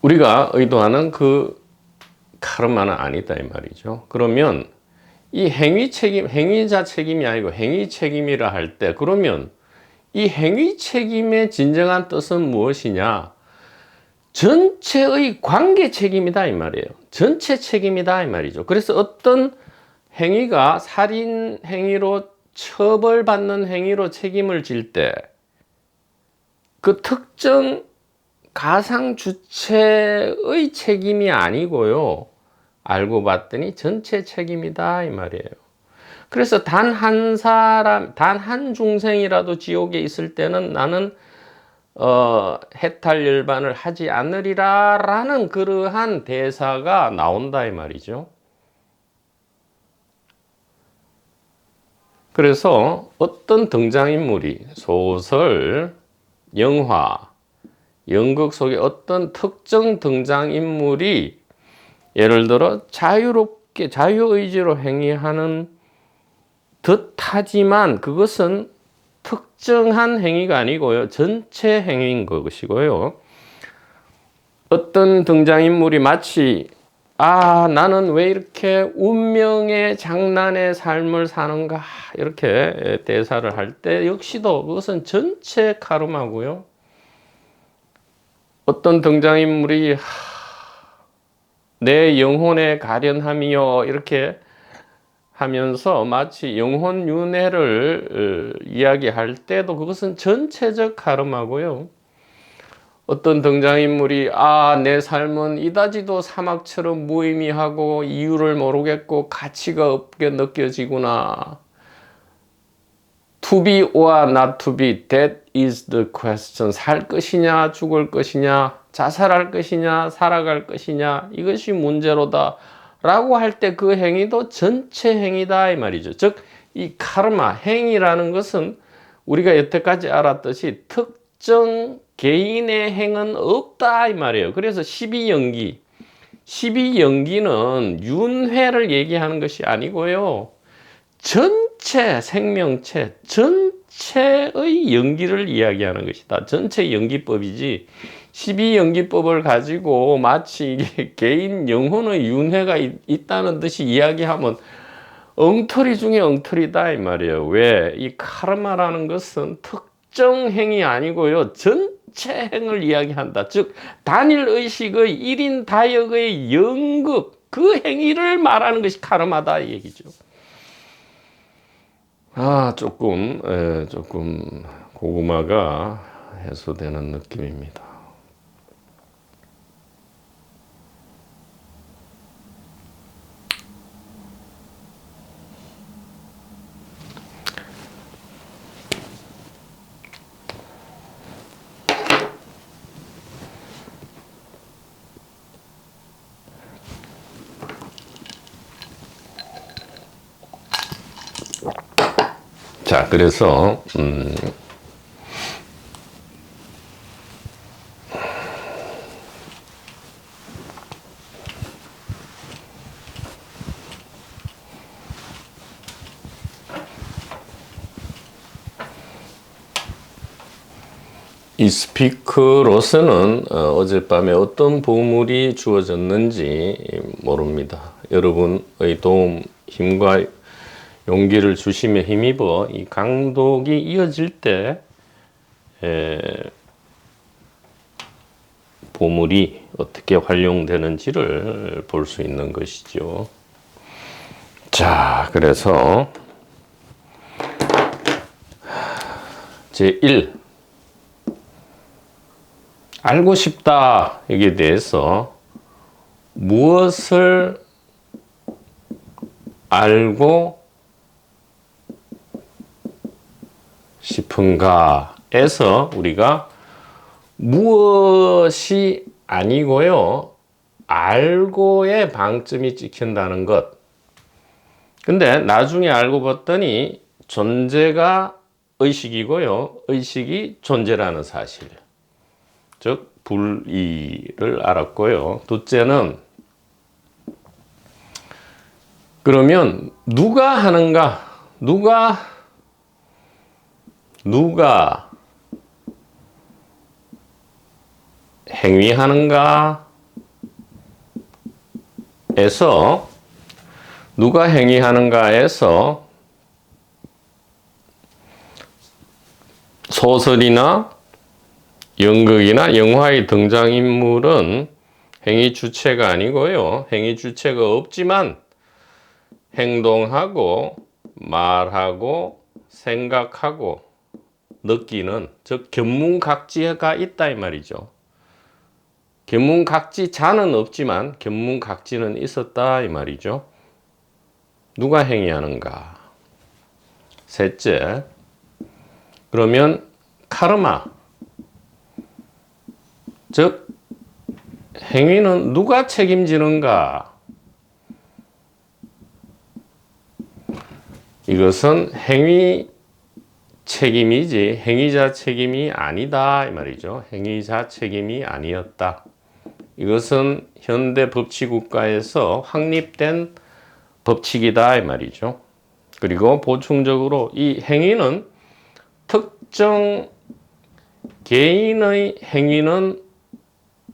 우리가 의도하는 그 카르마는 아니다 이 말이죠. 그러면 이 행위자 책임이 아니고 행위 책임이라 할 때, 그러면 이 행위 책임의 진정한 뜻은 무엇이냐? 전체의 관계 책임이다 이 말이에요. 전체 책임이다 이 말이죠. 그래서 어떤 행위가 살인 행위로 처벌받는 행위로 책임을 질 때 그 특정 가상 주체의 책임이 아니고요. 알고 봤더니 전체 책임이다 이 말이에요. 그래서 단 한 사람, 단 한 중생이라도 지옥에 있을 때는 나는 해탈 열반을 하지 않으리라 라는 그러한 대사가 나온다 이 말이죠. 그래서 어떤 등장인물이 소설, 영화, 연극 속에 어떤 특정 등장인물이 예를 들어 자유롭게 자유의지로 행위하는 듯하지만 그것은 특정한 행위가 아니고요. 전체 행위인 것이고요. 어떤 등장인물이 마치 나는 왜 이렇게 운명의 장난의 삶을 사는가 이렇게 대사를 할 때 역시도 그것은 전체 카르마고요. 어떤 등장인물이 내 영혼의 가련함이요 이렇게 하면서 마치 영혼 윤회를 이야기할 때도 그것은 전체적 카르마고요. 어떤 등장인물이 내 삶은 이다지도 사막처럼 무의미하고 이유를 모르겠고 가치가 없게 느껴지구나. To be or not to be, that is the question. 살 것이냐 죽을 것이냐 자살할 것이냐 살아갈 것이냐 이것이 문제로다 라고 할 때 그 행위도 전체 행위다 이 말이죠. 즉 이 카르마 행위라는 것은 우리가 여태까지 알았듯이 특정 개인의 행은 없다 이 말이에요. 그래서 12연기 12연기는 윤회를 얘기하는 것이 아니고요, 전체 생명체 전체의 연기를 이야기하는 것이다. 전체 연기법이지 12연기법을 가지고 마치 이게 개인 영혼의 윤회가 있다는 듯이 이야기하면 엉터리 중에 엉터리다 이 말이에요. 왜? 이 카르마라는 것은 특정 행위 아니고요, 전체 행을 이야기한다. 즉 단일 의식의 1인 다역의 연극, 그 행위를 말하는 것이 카르마다 이 얘기죠. 조금 고구마가 해소되는 느낌입니다. 자, 그래서 이 스피커로서는 어젯밤에 어떤 보물이 주어졌는지 모릅니다. 여러분의 도움, 힘과 용기를 주시며 힘입어 이 강독이 이어질 때 보물이 어떻게 활용되는지를 볼 수 있는 것이죠. 자, 그래서 제1 알고 싶다 여기에 대해서 무엇을 알고 싶은가에서 우리가 무엇이 아니고요, 알고의 방점이 찍힌다는 것. 근데 나중에 알고 봤더니 존재가 의식이고요, 의식이 존재라는 사실, 즉 불이를 알았고요. 둘째는 그러면 누가 하는가, 누가 행위하는가 에서, 누가 행위하는가에서 소설이나 연극이나 영화의 등장인물은 행위 주체가 아니고요, 행위 주체가 없지만 행동하고 말하고 생각하고 느끼는, 즉 견문각지가 있다 이 말이죠. 견문각지자는 없지만 견문각지는 있었다 이 말이죠. 누가 행위하는가. 셋째, 그러면 카르마, 즉 행위는 누가 책임지는가. 이것은 행위 책임이지 행위자 책임이 아니다 이 말이죠. 행위자 책임이 아니었다. 이것은 현대 법치국가에서 확립된 법칙이다 이 말이죠. 그리고 보충적으로 이 행위는 특정 개인의 행위는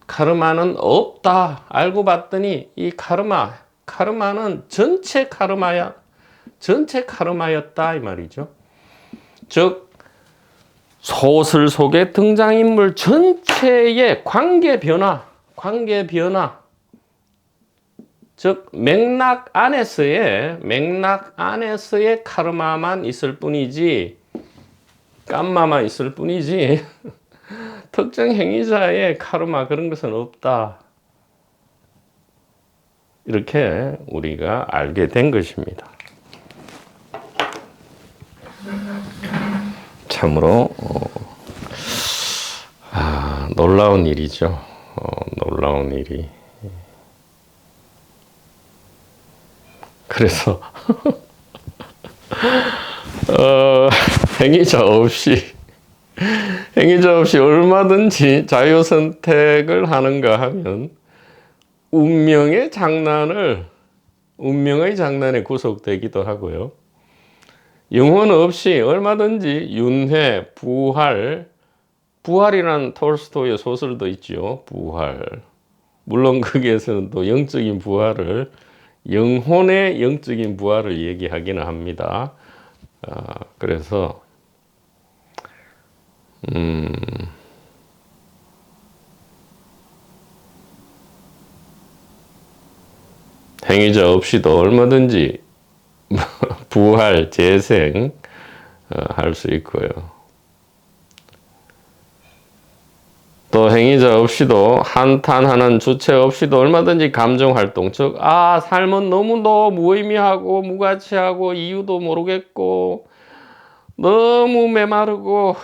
카르마는 없다. 알고 봤더니 이 카르마는 전체 카르마였다 이 말이죠. 즉 소설 속의 등장인물 전체의 관계 변화, 즉 맥락 안에서의 카르마만 있을 뿐이지, 깜마만 있을 뿐이지 특정 행위자의 카르마 그런 것은 없다. 이렇게 우리가 알게 된 것입니다. 참으로 놀라운 일이죠. 놀라운 일이. 그래서 행위자 없이 얼마든지 자유 선택을 하는가 하면 운명의 장난에 구속되기도 하고요. 영혼 없이 얼마든지 윤회, 부활이라는 톨스토이의 소설도 있죠. 부활. 물론 거기에서는 또 영적인 부활을, 영혼의 영적인 부활을 얘기하기는 합니다. 그래서 행위자 없이도 얼마든지 부활, 재생 할 수 있고요. 또 행위자 없이도, 한탄하는 주체 없이도 얼마든지 감정활동, 즉 삶은 너무도 무의미하고 무가치하고 이유도 모르겠고 너무 메마르고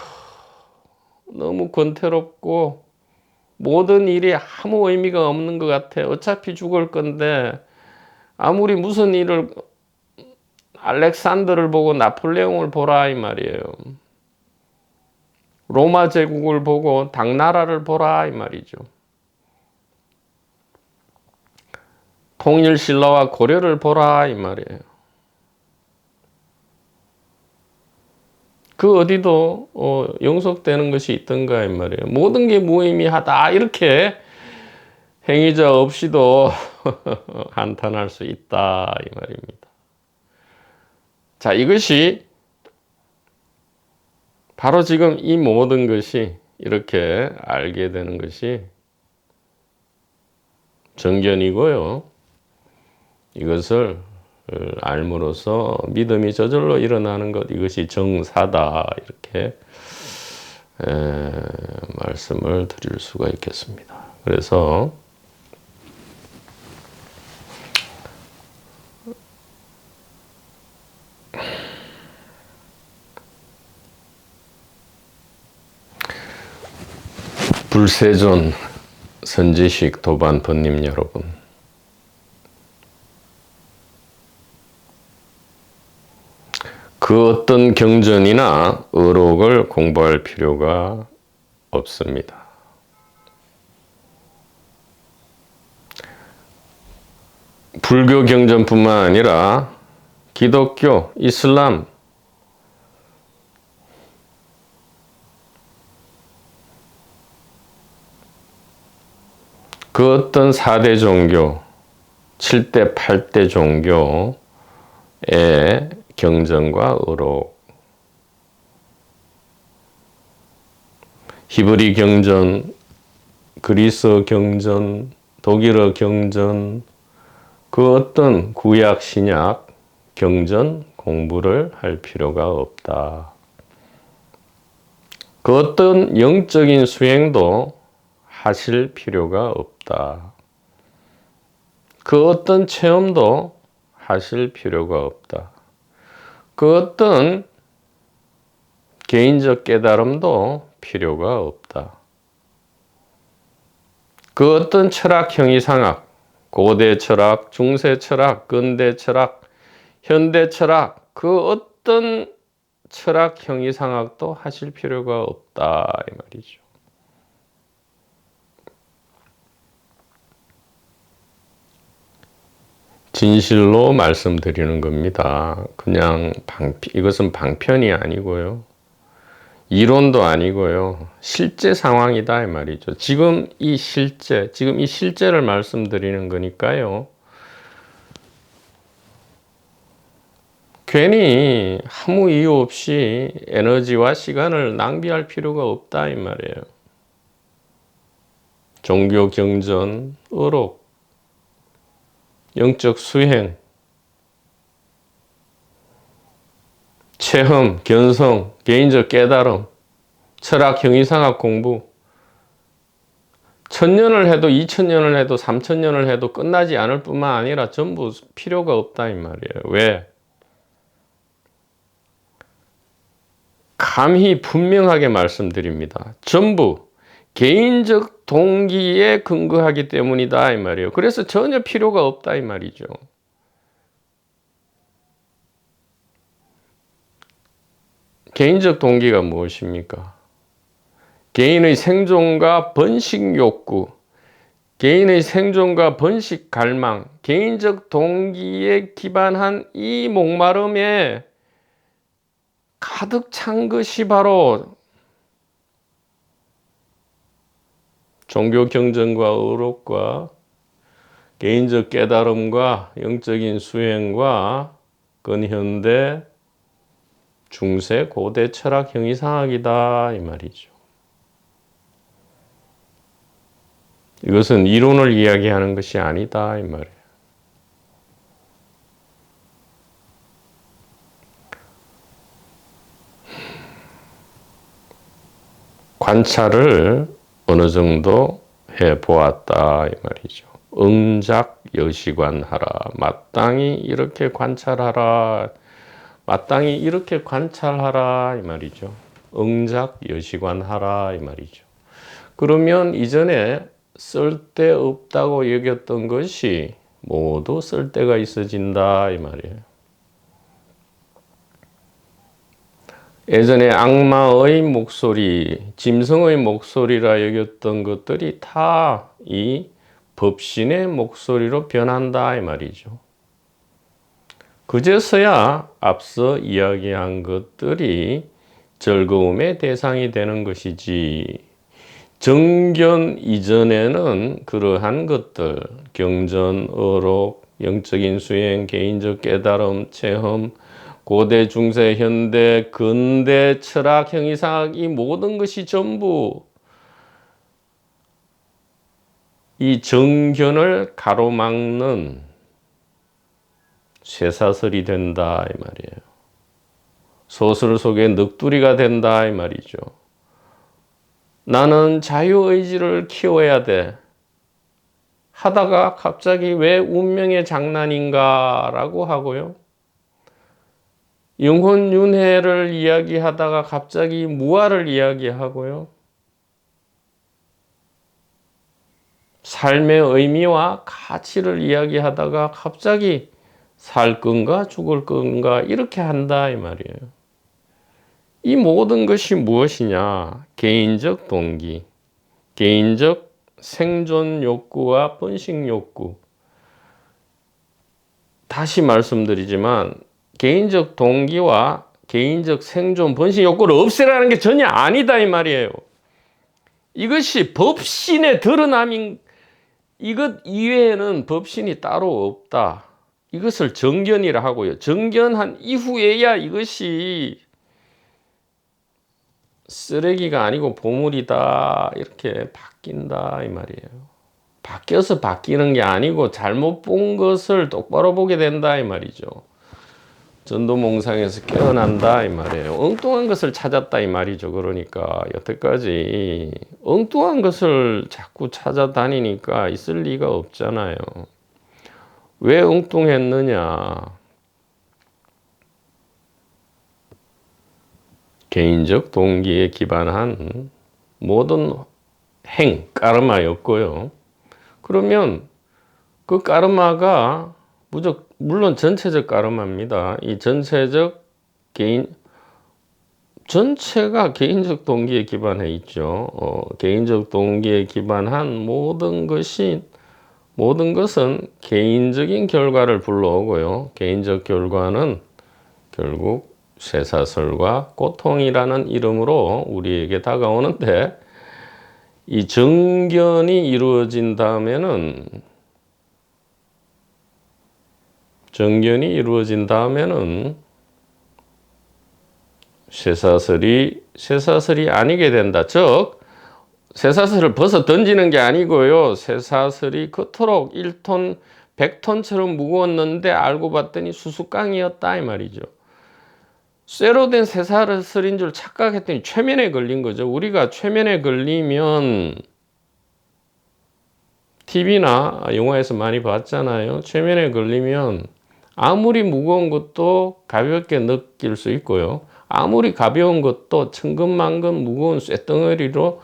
너무 권태롭고 모든 일이 아무 의미가 없는 것 같아. 어차피 죽을 건데 아무리 무슨 일을, 알렉산더를 보고 나폴레옹을 보라 이 말이에요. 로마 제국을 보고 당나라를 보라 이 말이죠. 통일신라와 고려를 보라 이 말이에요. 그 어디도 영속되는 것이 있던가 이 말이에요. 모든 게 무의미하다 이렇게 행위자 없이도 한탄할 수 있다 이 말입니다. 자, 이것이 바로 지금 이 모든 것이 이렇게 알게 되는 것이 정견이고요. 이것을 알므로써 믿음이 저절로 일어나는 것, 이것이 정사다 이렇게 말씀을 드릴 수가 있겠습니다. 그래서 불세존 선지식 도반 번님 여러분, 그 어떤 경전이나 의록을 공부할 필요가 없습니다. 불교 경전뿐만 아니라 기독교, 이슬람, 그 어떤 4대 종교, 7대, 8대 종교의 경전과 의록, 히브리 경전, 그리스 경전, 독일어 경전, 그 어떤 구약, 신약 경전 공부를 할 필요가 없다. 그 어떤 영적인 수행도 하실 필요가 없다. 그 어떤 체험도 하실 필요가 없다. 그 어떤 개인적 깨달음도 필요가 없다. 그 어떤 철학, 형이상학, 고대 철학, 중세 철학, 근대 철학, 현대 철학, 그 어떤 철학, 형이상학도 하실 필요가 없다 이 말이죠. 진실로 말씀드리는 겁니다. 그냥 이것은 방편이 아니고요. 이론도 아니고요. 실제 상황이다 이 말이죠. 지금 이 실제를 말씀드리는 거니까요. 괜히 아무 이유 없이 에너지와 시간을 낭비할 필요가 없다 이 말이에요. 종교 경전, 의록, 영적 수행, 체험, 견성, 개인적 깨달음, 철학, 형이상학 공부 1000년을 해도 2000년을 해도 3000년을 해도 끝나지 않을 뿐만 아니라 전부 필요가 없다 이 말이에요. 왜? 감히 분명하게 말씀드립니다. 전부 개인적 동기에 근거하기 때문이다 이 말이에요. 그래서 전혀 필요가 없다 이 말이죠. 개인적 동기가 무엇입니까? 개인의 생존과 번식 욕구, 개인의 생존과 번식 갈망, 개인적 동기에 기반한 이 목마름에 가득 찬 것이 바로 종교 경전과 의록과 개인적 깨달음과 영적인 수행과 근현대, 중세, 고대 철학 형이상학이다 이 말이죠. 이것은 이론을 이야기하는 것이 아니다 이 말이에요. 관찰을 어느 정도 해보았다 이 말이죠. 응작 여시관하라. 마땅히 이렇게 관찰하라. 마땅히 이렇게 관찰하라 이 말이죠. 응작 여시관하라 이 말이죠. 그러면 이전에 쓸데없다고 여겼던 것이 모두 쓸데가 있어진다 이 말이에요. 예전에 악마의 목소리, 짐승의 목소리라 여겼던 것들이 다 이 법신의 목소리로 변한다 이 말이죠. 그제서야 앞서 이야기한 것들이 즐거움의 대상이 되는 것이지, 정견 이전에는 그러한 것들, 경전, 의록, 영적인 수행, 개인적 깨달음, 체험, 고대, 중세, 현대, 근대, 철학, 형이상학 이 모든 것이 전부 이 정견을 가로막는 쇠사슬이 된다 이 말이에요. 소설 속의 넋두리가 된다 이 말이죠. 나는 자유의지를 키워야 돼 하다가 갑자기 왜 운명의 장난인가 라고 하고요. 영혼윤회를 이야기하다가 갑자기 무아를 이야기하고요. 삶의 의미와 가치를 이야기하다가 갑자기 살 건가 죽을 건가 이렇게 한다 이 말이에요. 이 모든 것이 무엇이냐? 개인적 동기, 개인적 생존 욕구와 번식 욕구. 다시 말씀드리지만 개인적 동기와 개인적 생존 번식 욕구를 없애라는 게 전혀 아니다 이 말이에요. 이것이 법신의 드러남인, 이것 이외에는 법신이 따로 없다. 이것을 정견이라 하고요. 정견한 이후에야 이것이 쓰레기가 아니고 보물이다 이렇게 바뀐다 이 말이에요. 바뀌어서 바뀌는 게 아니고 잘못 본 것을 똑바로 보게 된다 이 말이죠. 전도몽상에서 깨어난다 이 말이에요. 엉뚱한 것을 찾았다 이 말이죠. 그러니까 여태까지 엉뚱한 것을 자꾸 찾아다니니까 있을 리가 없잖아요. 왜 엉뚱했느냐? 개인적 동기에 기반한 모든 행, 까르마였고요. 그러면 그 까르마가 물론 전체적 까르마입니다. 이 전체적 전체가 개인적 동기에 기반해 있죠. 개인적 동기에 기반한 모든 것은 개인적인 결과를 불러오고요. 개인적 결과는 결국 쇠사슬과 고통이라는 이름으로 우리에게 다가오는데, 이 정견이 이루어진 다음에는 쇠사슬이 아니게 된다. 즉 쇠사슬을 벗어 던지는 게 아니고요. 쇠사슬이 그토록 1톤, 100톤처럼 무거웠는데 알고 봤더니 수수깡이었다 이 말이죠. 쇠로 된 쇠사슬인 줄 착각했더니 최면에 걸린 거죠. 우리가 최면에 걸리면 TV나 영화에서 많이 봤잖아요. 최면에 걸리면 아무리 무거운 것도 가볍게 느낄 수 있고요. 아무리 가벼운 것도 천근만근 무거운 쇳덩어리로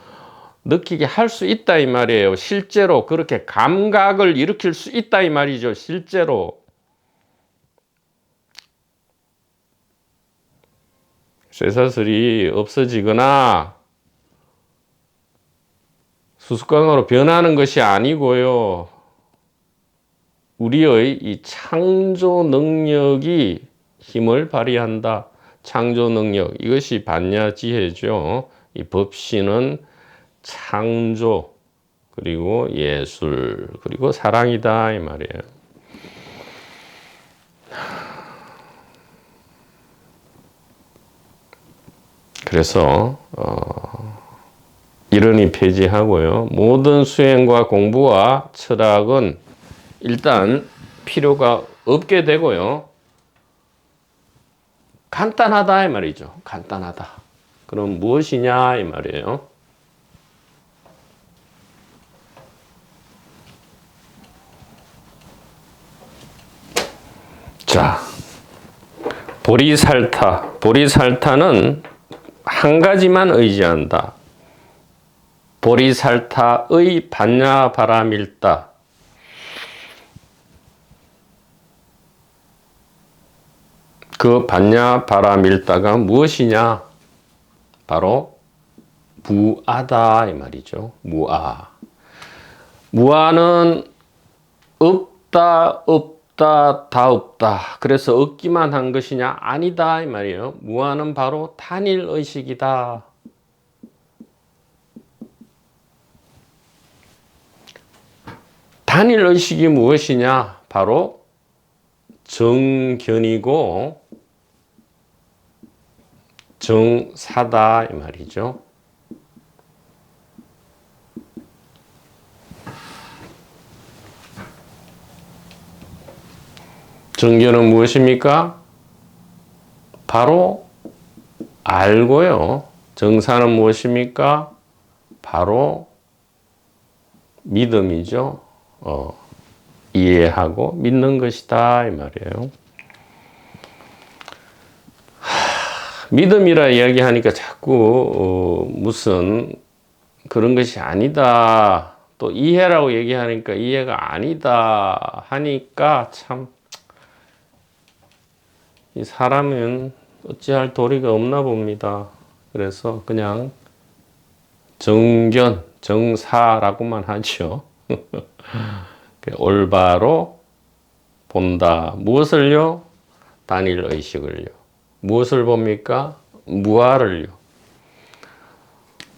느끼게 할 수 있다 이 말이에요. 실제로 그렇게 감각을 일으킬 수 있다 이 말이죠. 실제로. 쇠사슬이 없어지거나 수수깡으로 변하는 것이 아니고요. 우리의 이 창조 능력이 힘을 발휘한다. 창조 능력, 이것이 반야지혜죠. 이 법신은 창조, 그리고 예술, 그리고 사랑이다 이 말이에요. 그래서 이론이 폐지하고요. 모든 수행과 공부와 철학은 일단 필요가 없게 되고요. 간단하다 이 말이죠. 간단하다. 그럼 무엇이냐 이 말이에요. 자, 보리살타는 한 가지만 의지한다. 보리살타의 반야바라밀다. 그 반야바라밀다가 무엇이냐? 바로 무아다 이 말이죠. 무아. 무아는 없다, 다 없다. 그래서 없기만 한 것이냐? 아니다 이 말이에요. 무아는 바로 단일의식이다. 단일의식이 무엇이냐? 바로 정견이고 정사다 이 말이죠. 정견은 무엇입니까? 바로 알고요. 정사는 무엇입니까? 바로 믿음이죠. 이해하고 믿는 것이다 이 말이에요. 믿음이라 이야기하니까 자꾸 무슨 그런 것이 아니다. 또 이해라고 얘기하니까 이해가 아니다 하니까 참 이 사람은 어찌할 도리가 없나 봅니다. 그래서 그냥 정견, 정사라고만 하죠. 올바로 본다. 무엇을요? 단일의식을요. 무엇을 봅니까? 무아를요.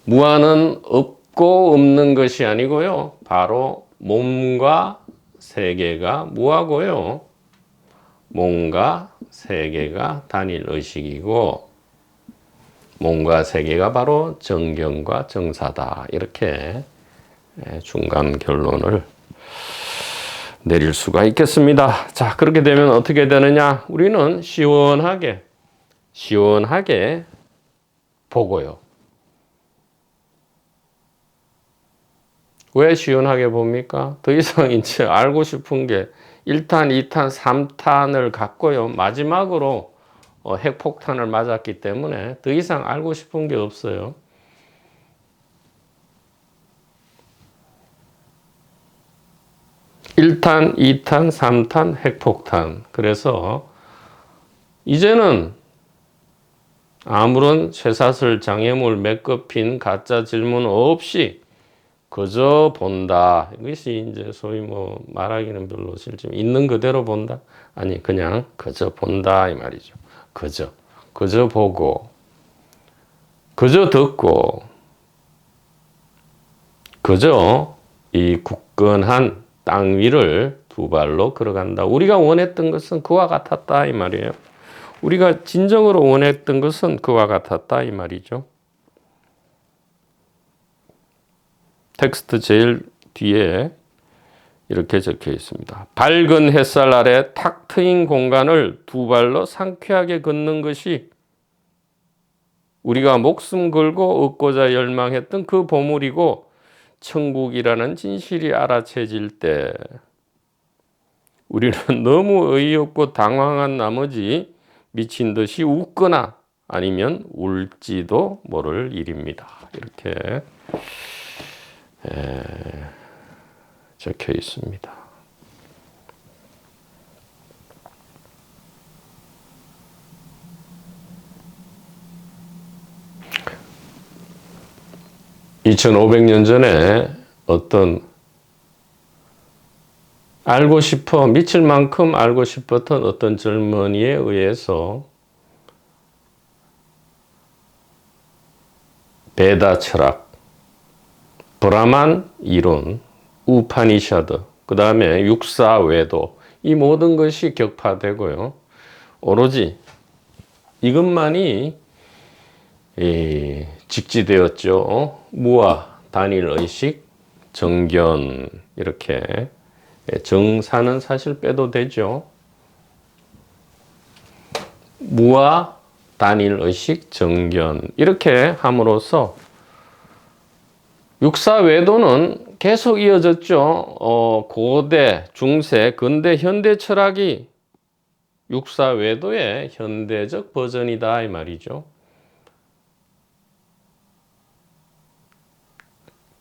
무아는 없고 없는 것이 아니고요. 바로 몸과 세계가 무아고요. 몸과 세계가 단일의식이고 몸과 세계가 바로 정견과 정사다. 이렇게 중간 결론을 내릴 수가 있겠습니다. 자, 그렇게 되면 어떻게 되느냐? 우리는 시원하게 보고요. 왜 시원하게 봅니까? 더 이상 이제 알고 싶은 게 1탄, 2탄, 3탄을 갖고요. 마지막으로 핵폭탄을 맞았기 때문에 더 이상 알고 싶은 게 없어요. (1탄) (2탄) (3탄) 핵폭탄. 그래서 이제는 아무런 쇠사슬 장애물 메꿔핀 가짜 질문 없이 그저 본다. 이것이 이제 소위 뭐 말하기는 별로 실제 있는 그대로 본다. 아니 그냥 그저 본다 이 말이죠. 그저 보고, 그저 듣고, 그저 이 굳건한 땅 위를 두 발로 걸어간다. 우리가 원했던 것은 그와 같았다 이 말이에요. 우리가 진정으로 원했던 것은 그와 같았다 이 말이죠. 텍스트 제일 뒤에 이렇게 적혀 있습니다. 밝은 햇살 아래 탁 트인 공간을 두 발로 상쾌하게 걷는 것이 우리가 목숨 걸고 얻고자 열망했던 그 보물이고 천국이라는 진실이 알아채질 때 우리는 너무 어이없고 당황한 나머지 미친 듯이 웃거나 아니면 울지도 모를 일입니다. 이렇게 적혀 있습니다. (2500년) 전에 어떤 알고 싶어 미칠 만큼 알고 싶었던 어떤 젊은이에 의해서 베다 철학, 브라만 이론, 우파니샤드, 그 다음에 육사외도, 이 모든 것이 격파되고요. 오로지 이것만이 직지되었죠. 무아, 단일의식, 정견, 이렇게 정사는 사실 빼도 되죠. 무아, 단일의식, 정견 이렇게 함으로써 육사외도는 계속 이어졌죠. 고대, 중세, 근대, 현대 철학이 육사외도의 현대적 버전이다 이 말이죠.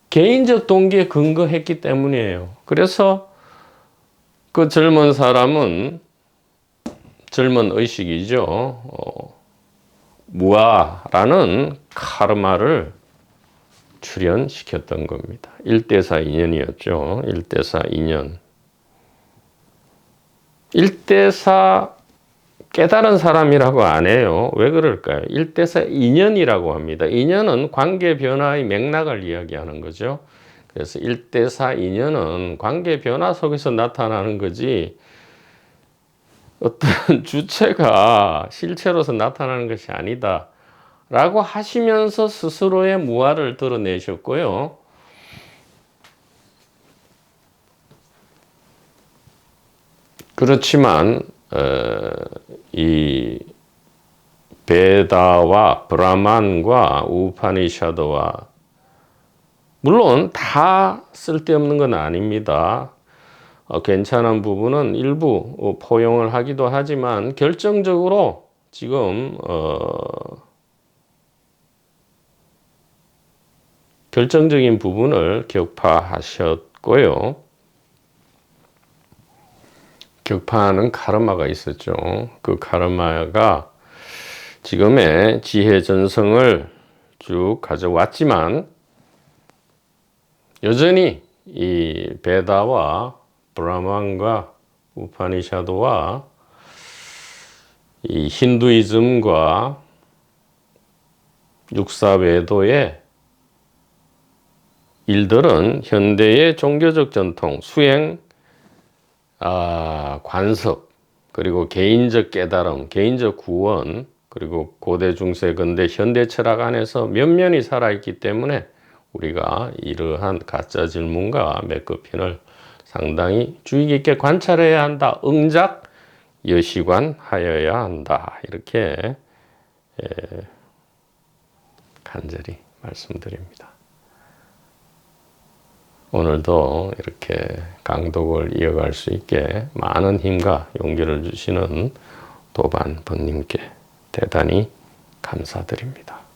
개인적 동기에 근거했기 때문이에요. 그래서 그 젊은 사람은 젊은 의식이죠. 무아라는 카르마를 출현시켰던 겁니다. 1대4 인연이었죠. 1대4 인연. 1대4 깨달은 사람이라고 안 해요. 왜 그럴까요? 1대4 인연이라고 합니다. 인연은 관계 변화의 맥락을 이야기하는 거죠. 그래서 1대4 인연은 관계 변화 속에서 나타나는 거지 어떤 주체가 실체로서 나타나는 것이 아니다 라고 하시면서 스스로의 무아를 드러내셨고요. 그렇지만 이 베다와 브라만과 우파니샤드와 물론 다 쓸데없는 건 아닙니다. 괜찮은 부분은 일부 포용을 하기도 하지만 결정적으로 지금 결정적인 부분을 격파하셨고요. 격파하는 카르마가 있었죠. 그 카르마가 지금의 지혜 전성을 쭉 가져왔지만 여전히 이 베다와 브라만과 우파니샤드와 이 힌두이즘과 육사외도의 일들은 현대의 종교적 전통, 수행, 관습, 그리고 개인적 깨달음, 개인적 구원, 그리고 고대, 중세, 근대, 현대 철학 안에서 면면이 살아있기 때문에 우리가 이러한 가짜 질문과 맥거핀을 상당히 주의 깊게 관찰해야 한다. 응작 여시관하여야 한다. 이렇게 간절히 말씀드립니다. 오늘도 이렇게 강독을 이어갈 수 있게 많은 힘과 용기를 주시는 도반 번님께 대단히 감사드립니다.